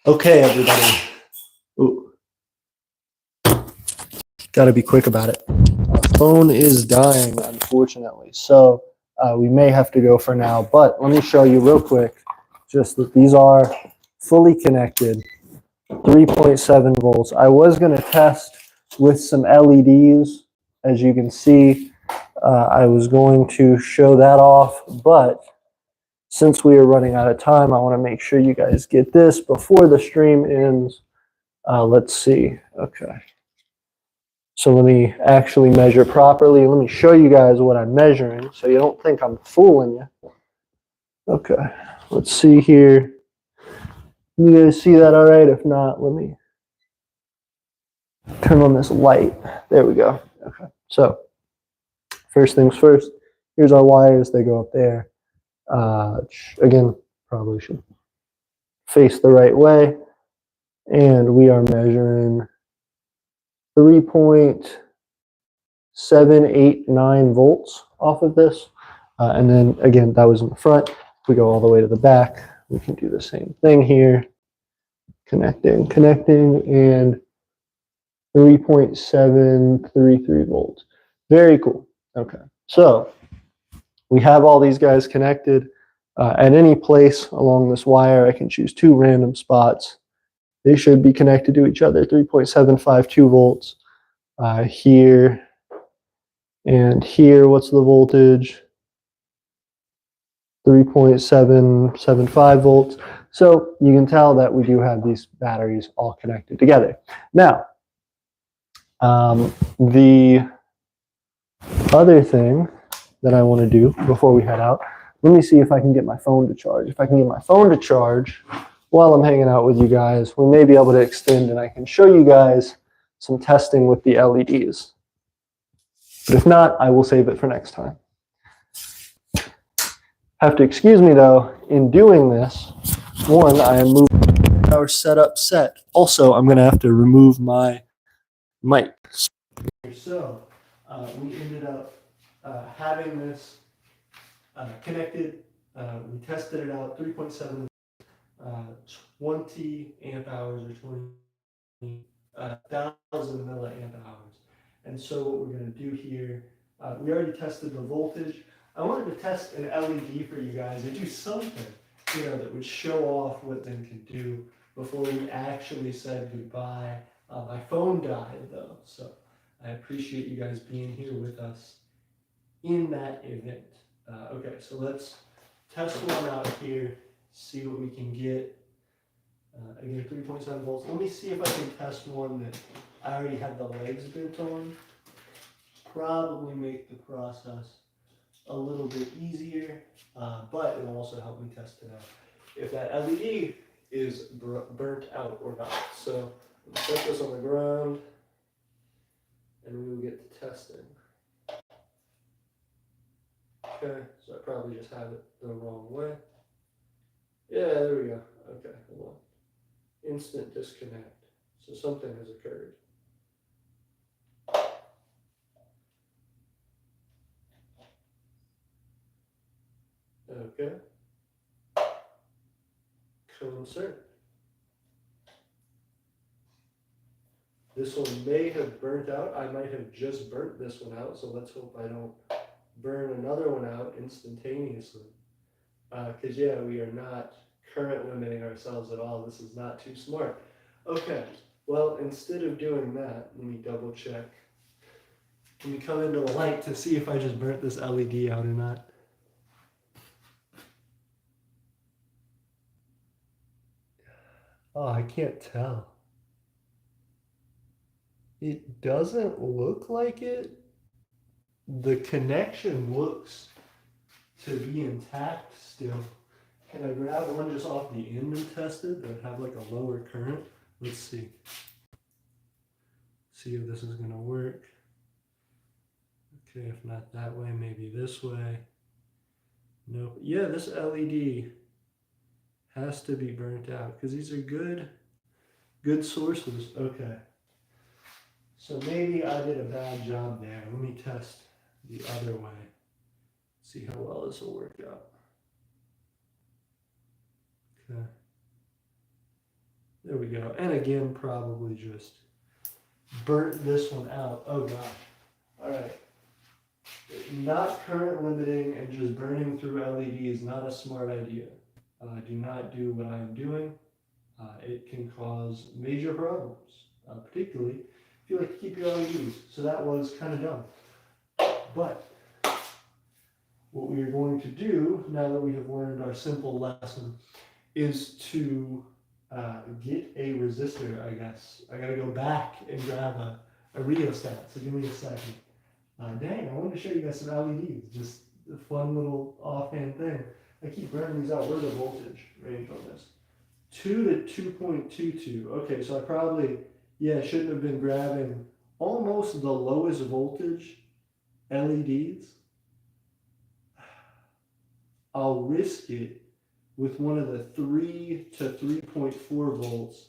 A: Okay, everybody. Ooh. Got to be quick about it. Our phone is dying, unfortunately. So we may have to go for now. But let me show you real quick just that these are fully connected, 3.7 volts. I was going to test with some LEDs. As you can see, I was going to show that off. But since we are running out of time, I want to make sure you guys get this before the stream ends. Let's see. Okay. So let me actually measure properly. Let me show you guys what I'm measuring so you don't think I'm fooling you. Okay. Let's see here. You guys see that all right? If not, let me turn on this light. There we go. Okay. So first things first, here's our wires. They go up there. Again, probably should face the right way. And we are measuring 3.789 volts off of this. And then again, that was in the front. If we go all the way to the back, we can do the same thing here. Connecting, and 3.733 volts. Very cool. Okay, so we have all these guys connected. At any place along this wire, I can choose two random spots. They should be connected to each other, 3.752 volts. Here and here, what's the voltage? 3.775 volts. So you can tell that we do have these batteries all connected together. Now, the other thing that I want to do before we head out, let me see if I can get my phone to charge. If I can get my phone to charge while I'm hanging out with you guys, we may be able to extend and I can show you guys some testing with the LEDs. But if not, I will save it for next time. Have to excuse me though, in doing this, one, I am moving our setup set. Also, I'm going to have to remove my mic. So, we ended up having this connected. We tested it out, 3.7, 20 amp hours or 20,000 milliamp hours. And so what we're going to do here, we already tested the voltage. I wanted to test an LED for you guys and do something, that would show off what they can do before we actually said goodbye. My phone died though, so I appreciate you guys being here with us in that event. Okay, so let's test one out here, see what we can get. Again, 3.7 volts. Let me see if I can test one that I already had the legs bent on. Probably make the process a little bit easier, but it will also help me test it out if that LED is burnt out or not. So let's set this on the ground and we will get to testing. Okay, so I probably just have it the wrong way. Yeah, there we go. Okay, hold on. Instant disconnect. So something has occurred. Okay. Concert. This one may have burnt out. I might have just burnt this one out, so let's hope I don't burn another one out instantaneously. Because yeah, we are not current limiting ourselves at all. This is not too smart. Okay, well, instead of doing that, let me double check. Let me come into the light to see if I just burnt this LED out or not. Oh, I can't tell. It doesn't look like it. The connection looks to be intact still. Can I grab one just off the end and test it that have like a lower current? Let's see. See if this is gonna work. Okay, if not that way, maybe this way. Nope. Yeah, this LED Has to be burnt out because these are good sources. Okay. So maybe I did a bad job there. Let me test the other way. See how well this will work out. Okay. There we go. And again, probably just burnt this one out. Oh gosh. All right. Not current limiting and just burning through LED is not a smart idea. Do not do what I am doing. It can cause major problems, particularly if you like to keep your LEDs. So that was kind of dumb. But what we are going to do, now that we have learned our simple lesson, is to get a resistor, I guess. I gotta go back and grab a rheostat, so give me a second. Dang, I wanted to show you guys some LEDs, just a fun little offhand thing. I keep burning these out. Where's the voltage range on this? 2 to 2.22. Okay, so I probably, shouldn't have been grabbing almost the lowest voltage LEDs. I'll risk it with one of the 3 to 3.4 volts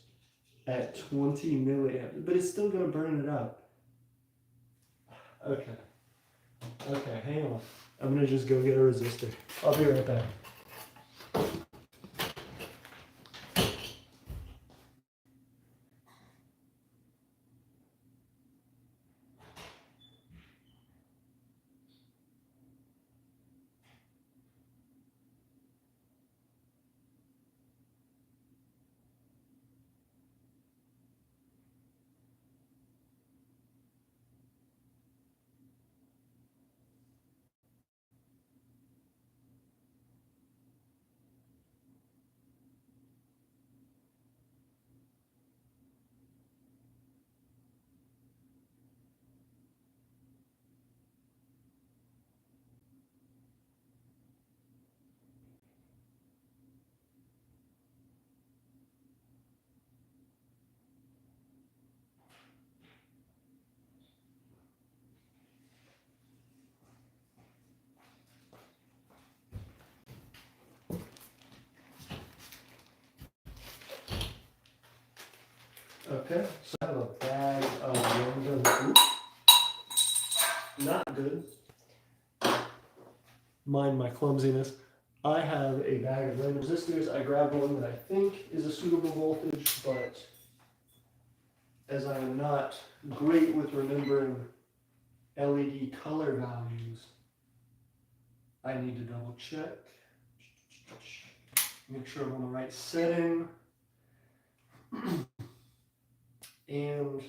A: at 20 milliamps, but it's still going to burn it up. Okay. Okay, hang on. I'm going to just go get a resistor. I'll be right back. Okay, so I have a bag of random, not good. Mind my clumsiness. I have a bag of random resistors. I grabbed one that I think is a suitable voltage, but as I am not great with remembering LED color values, I need to double check. Make sure I'm on the right setting. And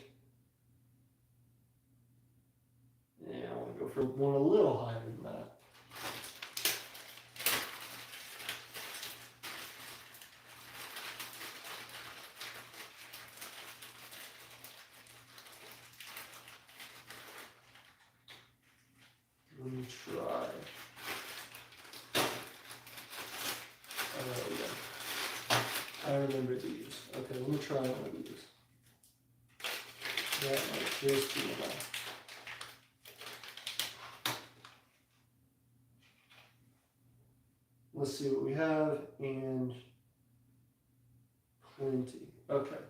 A: I want to go for one a little higher than that. Let me try. Oh, yeah. I remember these. Okay, let me try one of these. That might just be enough. Let's see what we have, and plenty. Okay.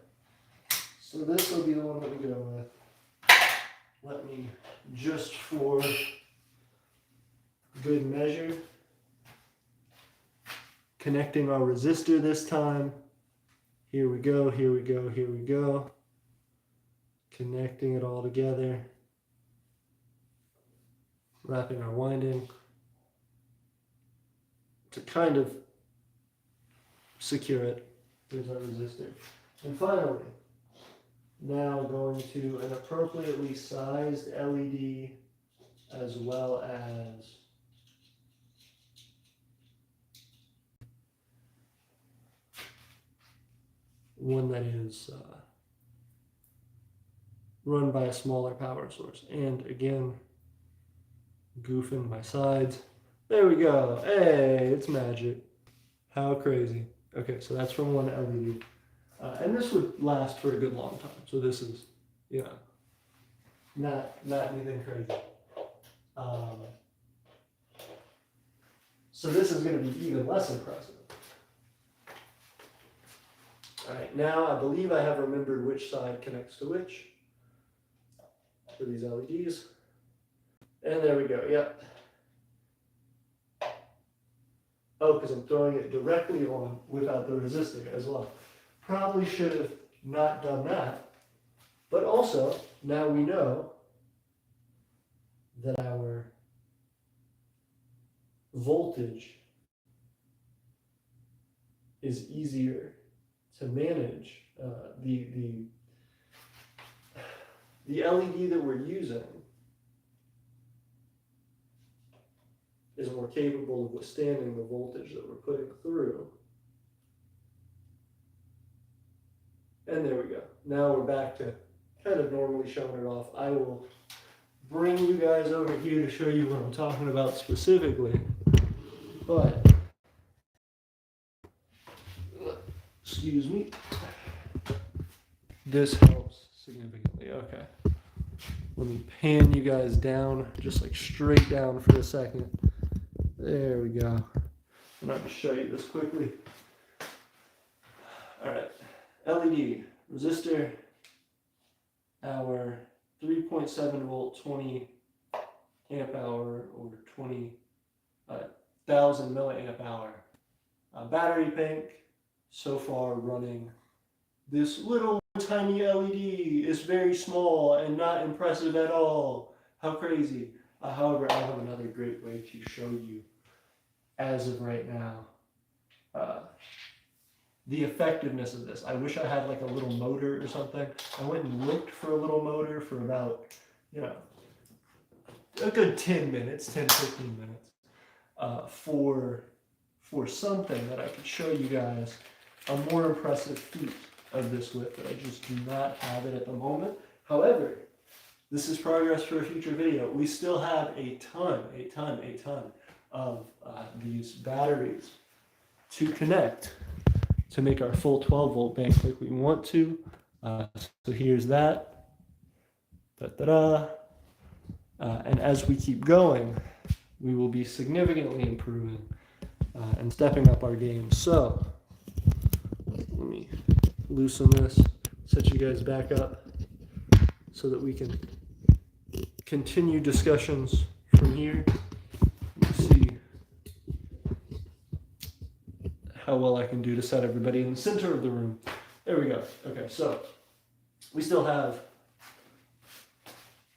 A: So this will be the one that we go with. Let me, just for good measure, connecting our resistor this time. Here we go, here we go, here we go. Connecting it all together. Wrapping our winding to kind of secure it. There's our resistor. And finally, now going to an appropriately sized LED as well as one that is run by a smaller power source. And again, goofing my sides. There we go. Hey, it's magic. How crazy. Okay, so that's from one LED. And this would last for a good long time. So this is, not anything crazy. So this is going to be even less impressive. All right, now I believe I have remembered which side connects to which for these LEDs. And there we go, yep. Oh, because I'm throwing it directly on without the resistor as well. Probably should have not done that. But also, now we know that our voltage is easier to manage. The LED that we're using is more capable of withstanding the voltage that we're putting through. And there we go. Now we're back to kind of normally showing it off. I will bring you guys over here to show you what I'm talking about specifically. But, excuse me, this helps significantly. Okay. Let me pan you guys down, just like straight down for a second. There we go. I'm going to show you this quickly. All right. LED resistor, our 3.7 volt 20 amp hour or 20,000 milliamp hour battery bank. So far running this little tiny LED is very small and not impressive at all. How crazy. However, I have another great way to show you as of right now the effectiveness of this. I wish I had like a little motor or something. I went and looked for a little motor for about, a good 10 minutes, 10, 15 minutes for something that I could show you guys a more impressive feat of this with, but I just do not have it at the moment. However, this is progress for a future video. We still have a ton of these batteries to connect to make our full 12 volt bank like we want to. So here's that. And as we keep going, we will be significantly improving and stepping up our game. So let me loosen this, set you guys back up so that we can continue discussions from here. Let's see how well I can do to set everybody in the center of the room. There we go. Okay, so we still have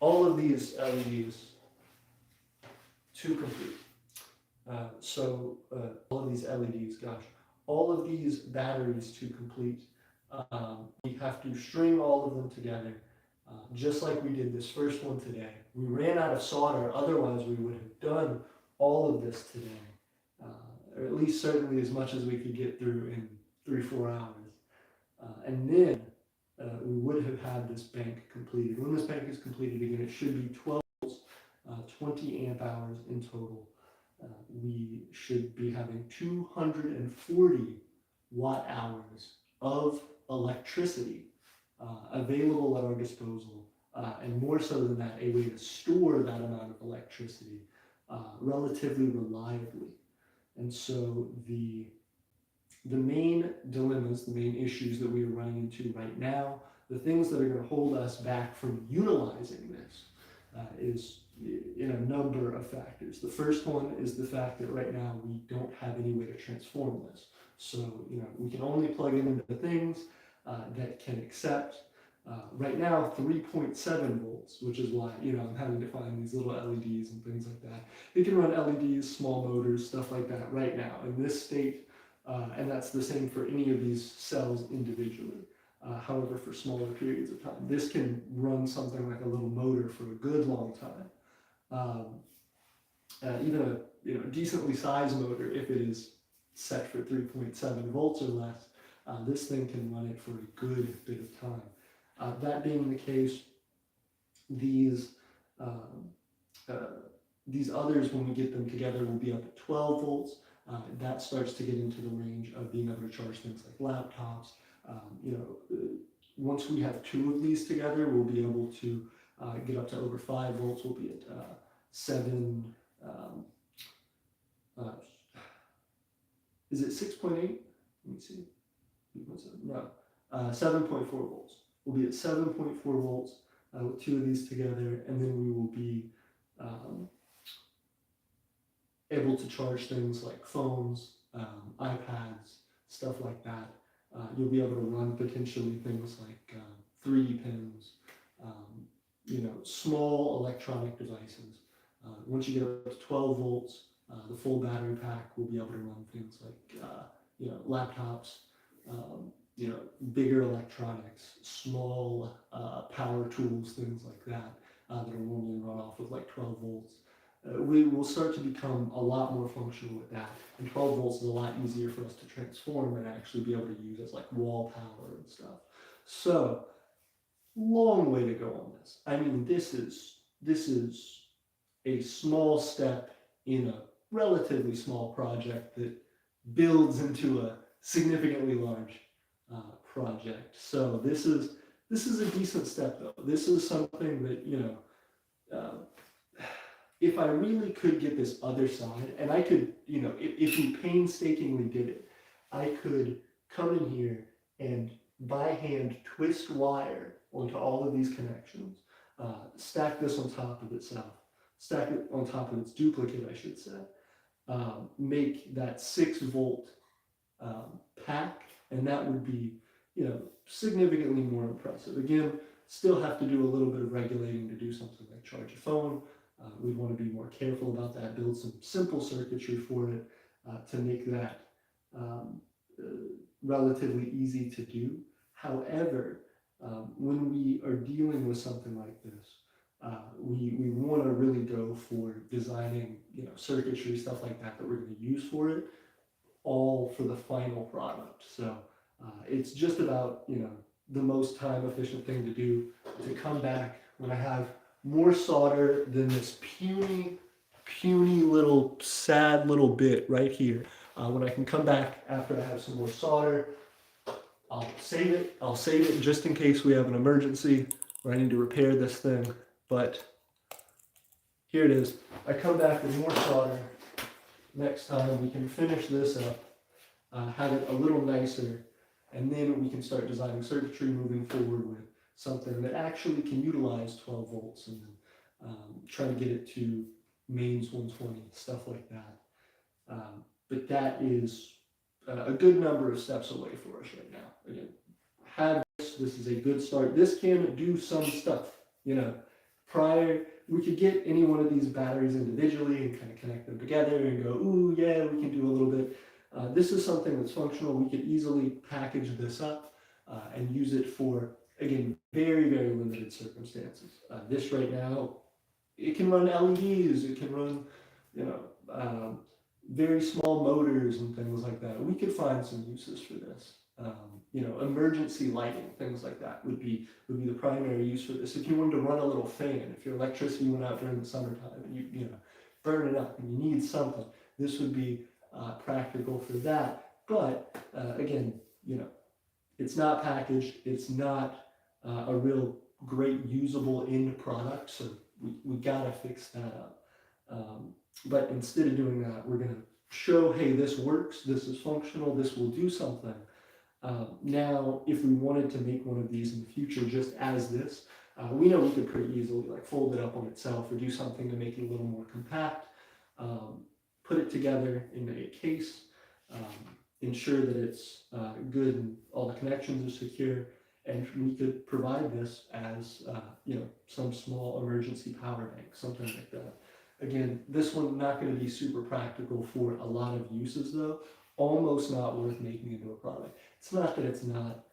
A: all of these LEDs to complete. All of these LEDs, all of these batteries to complete. We have to string all of them together, just like we did this first one today. We ran out of solder, otherwise we would have done all of this today, or at least certainly as much as we could get through in 3-4 hours. And then we would have had this bank completed. When this bank is completed, again, it should be 12 volts, 20 amp hours in total. We should be having 240 watt hours of electricity available at our disposal, and more so than that, a way to store that amount of electricity relatively reliably. And so the main dilemmas, the main issues that we are running into right now, the things that are going to hold us back from utilizing this is in a number of factors. The first one is the fact that right now we don't have any way to transform this. So, we can only plug it into things that can accept, right now, 3.7 volts, which is why, I'm having to find these little LEDs and things like that. It can run LEDs, small motors, stuff like that right now in this state, and that's the same for any of these cells individually. However, for smaller periods of time, this can run something like a little motor for a good long time. Even a decently sized motor, if it is set for 3.7 volts or less, this thing can run it for a good bit of time. That being the case, these others, when we get them together, will be up at 12 volts. That starts to get into the range of being able to charge things like laptops. Once we have 2 of these together, we'll be able to get up to over 5 volts. We'll be at 7. Is it 6.8? Let me see. no, 7.4 volts. We'll be at 7.4 volts with two of these together, and then we will be able to charge things like phones, iPads, stuff like that. You'll be able to run potentially things like 3D pens, small electronic devices. Once you get up to 12 volts, the full battery pack will be able to run things like, laptops, bigger electronics, small power tools, things like that, that are normally run off with like 12 volts. We will start to become a lot more functional with that. And 12 volts is a lot easier for us to transform and actually be able to use as like wall power and stuff. So, long way to go on this. I mean, this is a small step in a relatively small project that builds into a significantly large project. So this is a decent step, though. This is something that if I really could get this other side, and I could, if we painstakingly did it, I could come in here and by hand twist wire onto all of these connections, stack this on top of itself, stack it on top of its duplicate, I should say, make that 6-volt pack, and that would be, significantly more impressive. Again, still have to do a little bit of regulating to do something like charge a phone. We'd want to be more careful about that, build some simple circuitry for it to make that relatively easy to do. However, when we are dealing with something like this, we want to really go for designing, circuitry, stuff like that we're going to use for it, all for the final product. So it's just about, the most time efficient thing to do to come back when I have more solder than this puny little sad little bit right here. When I can come back after I have some more solder, I'll save it just in case we have an emergency where I need to repair this thing. But here it is. I come back with more solder. Next time we can finish this up, have it a little nicer, and then we can start designing circuitry moving forward with something that actually can utilize 12 volts and then try to get it to mains 120, stuff like that. But that is a good number of steps away for us right now. Again, have this is a good start. This can do some stuff, prior, we could get any one of these batteries individually and kind of connect them together and go, ooh, yeah, we can do a little bit. This is something that's functional. We could easily package this up and use it for, again, very, very limited circumstances. This right now, it can run LEDs, it can run, very small motors and things like that. We could find some uses for this. Emergency lighting, things like that would be the primary use for this. If you wanted to run a little fan, if your electricity went out during the summertime and you burn it up and you need something, this would be practical for that. But again, it's not packaged. It's not a real great usable end product. So we gotta fix that up. But instead of doing that, we're gonna show, hey, this works. This is functional. This will do something. Now, if we wanted to make one of these in the future just as this, we know we could pretty easily like fold it up on itself or do something to make it a little more compact, put it together in a case, ensure that it's good and all the connections are secure, and we could provide this as some small emergency power bank, something like that. Again, this one not going to be super practical for a lot of uses though, almost not worth making into a product. It's not that it's not,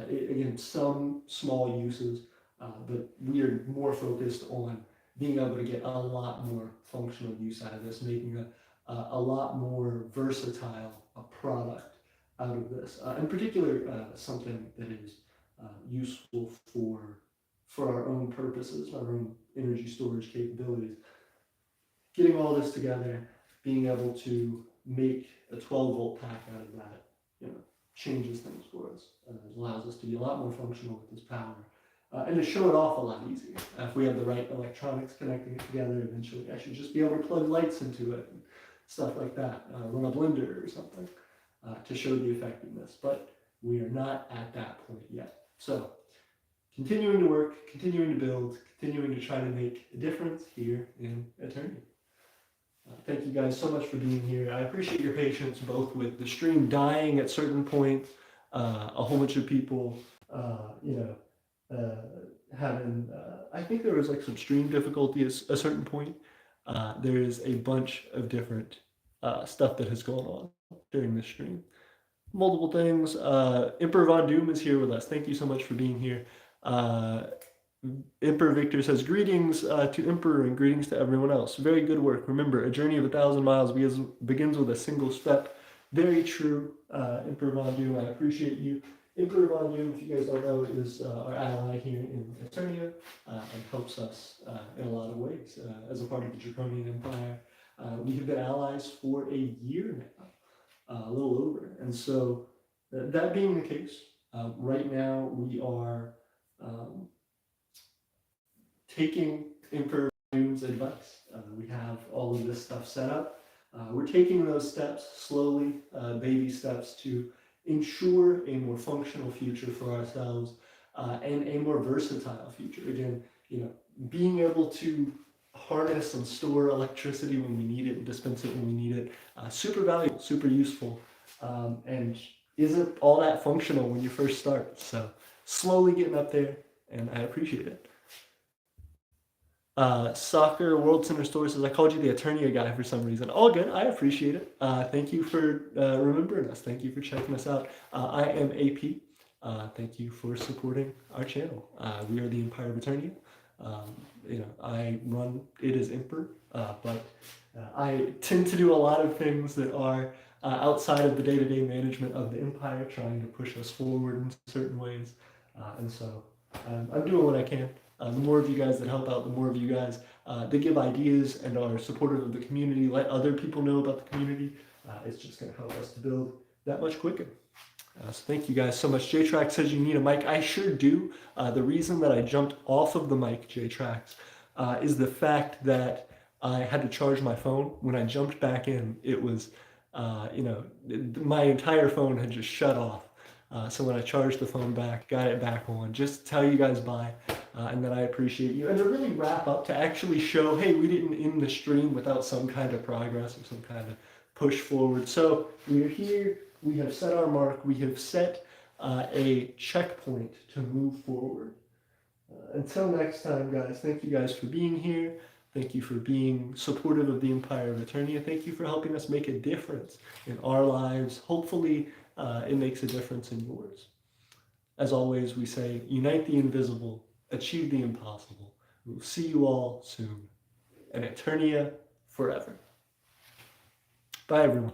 A: again, some small uses, but we are more focused on being able to get a lot more functional use out of this, making a lot more versatile product out of this. In particular, something that is useful for our own purposes, our own energy storage capabilities. Getting all this together, being able to make a 12-volt pack out of that, changes things for us. Allows us to be a lot more functional with this power. And to show it off a lot easier. If we have the right electronics connecting it together, eventually I should just be able to plug lights into it and stuff like that. Run a blender or something to show the effectiveness. But we are not at that point yet. So continuing to work, continuing to build, continuing to try to make a difference here in Aeternia. Thank you guys so much for being here. I appreciate your patience both with the stream dying at certain points, a whole bunch of people, having, I think there was like some stream difficulty at a certain point. There is a bunch of different stuff that has gone on during this stream. Multiple things. Emperor Von Doom is here with us. Thank you so much for being here. Emperor Victor says, greetings to Emperor and greetings to everyone else. Very good work. Remember, a journey of 1,000 miles begins with a single step. Very true, Emperor Von Doom. I appreciate you. Emperor Von Doom, if you guys don't know, is our ally here in Aeternia and helps us in a lot of ways as a part of the Draconian Empire. We have been allies for a year now, a little over. And so that being the case, right now we are taking Emperor Doom's advice. We have all of this stuff set up. We're taking those steps slowly, baby steps, to ensure a more functional future for ourselves and a more versatile future. Again, being able to harness and store electricity when we need it and dispense it when we need it, super valuable, super useful, and isn't all that functional when you first start. So slowly getting up there, and I appreciate it. Soccer World Center Store says, I called you the Aeternia guy for some reason. All good. I appreciate it. Thank you for remembering us. Thank you for checking us out. I am AP. Thank you for supporting our channel. We are the Empire of Aeternia. I run it as Emperor, but I tend to do a lot of things that are outside of the day-to-day management of the Empire, trying to push us forward in certain ways. And so I'm doing what I can. The more of you guys that help out, the more of you guys that give ideas and are supportive of the community, let other people know about the community, it's just going to help us to build that much quicker. So thank you guys so much. J-Track says you need a mic. I sure do. The reason that I jumped off of the mic, J-Tracks, is the fact that I had to charge my phone. When I jumped back in, it was, my entire phone had just shut off. So when I charged the phone back, got it back on, just tell you guys bye, and that I appreciate you. And to really wrap up, to actually show, hey, we didn't end the stream without some kind of progress or some kind of push forward. So we're here, we have set our mark, we have set a checkpoint to move forward. Until next time, guys, thank you guys for being here. Thank you for being supportive of the Empire of Aeternia. Thank you for helping us make a difference in our lives. Hopefully, it makes a difference in yours. As always, we say, unite the invisible, achieve the impossible. We'll see you all soon. And Aeternia forever. Bye, everyone.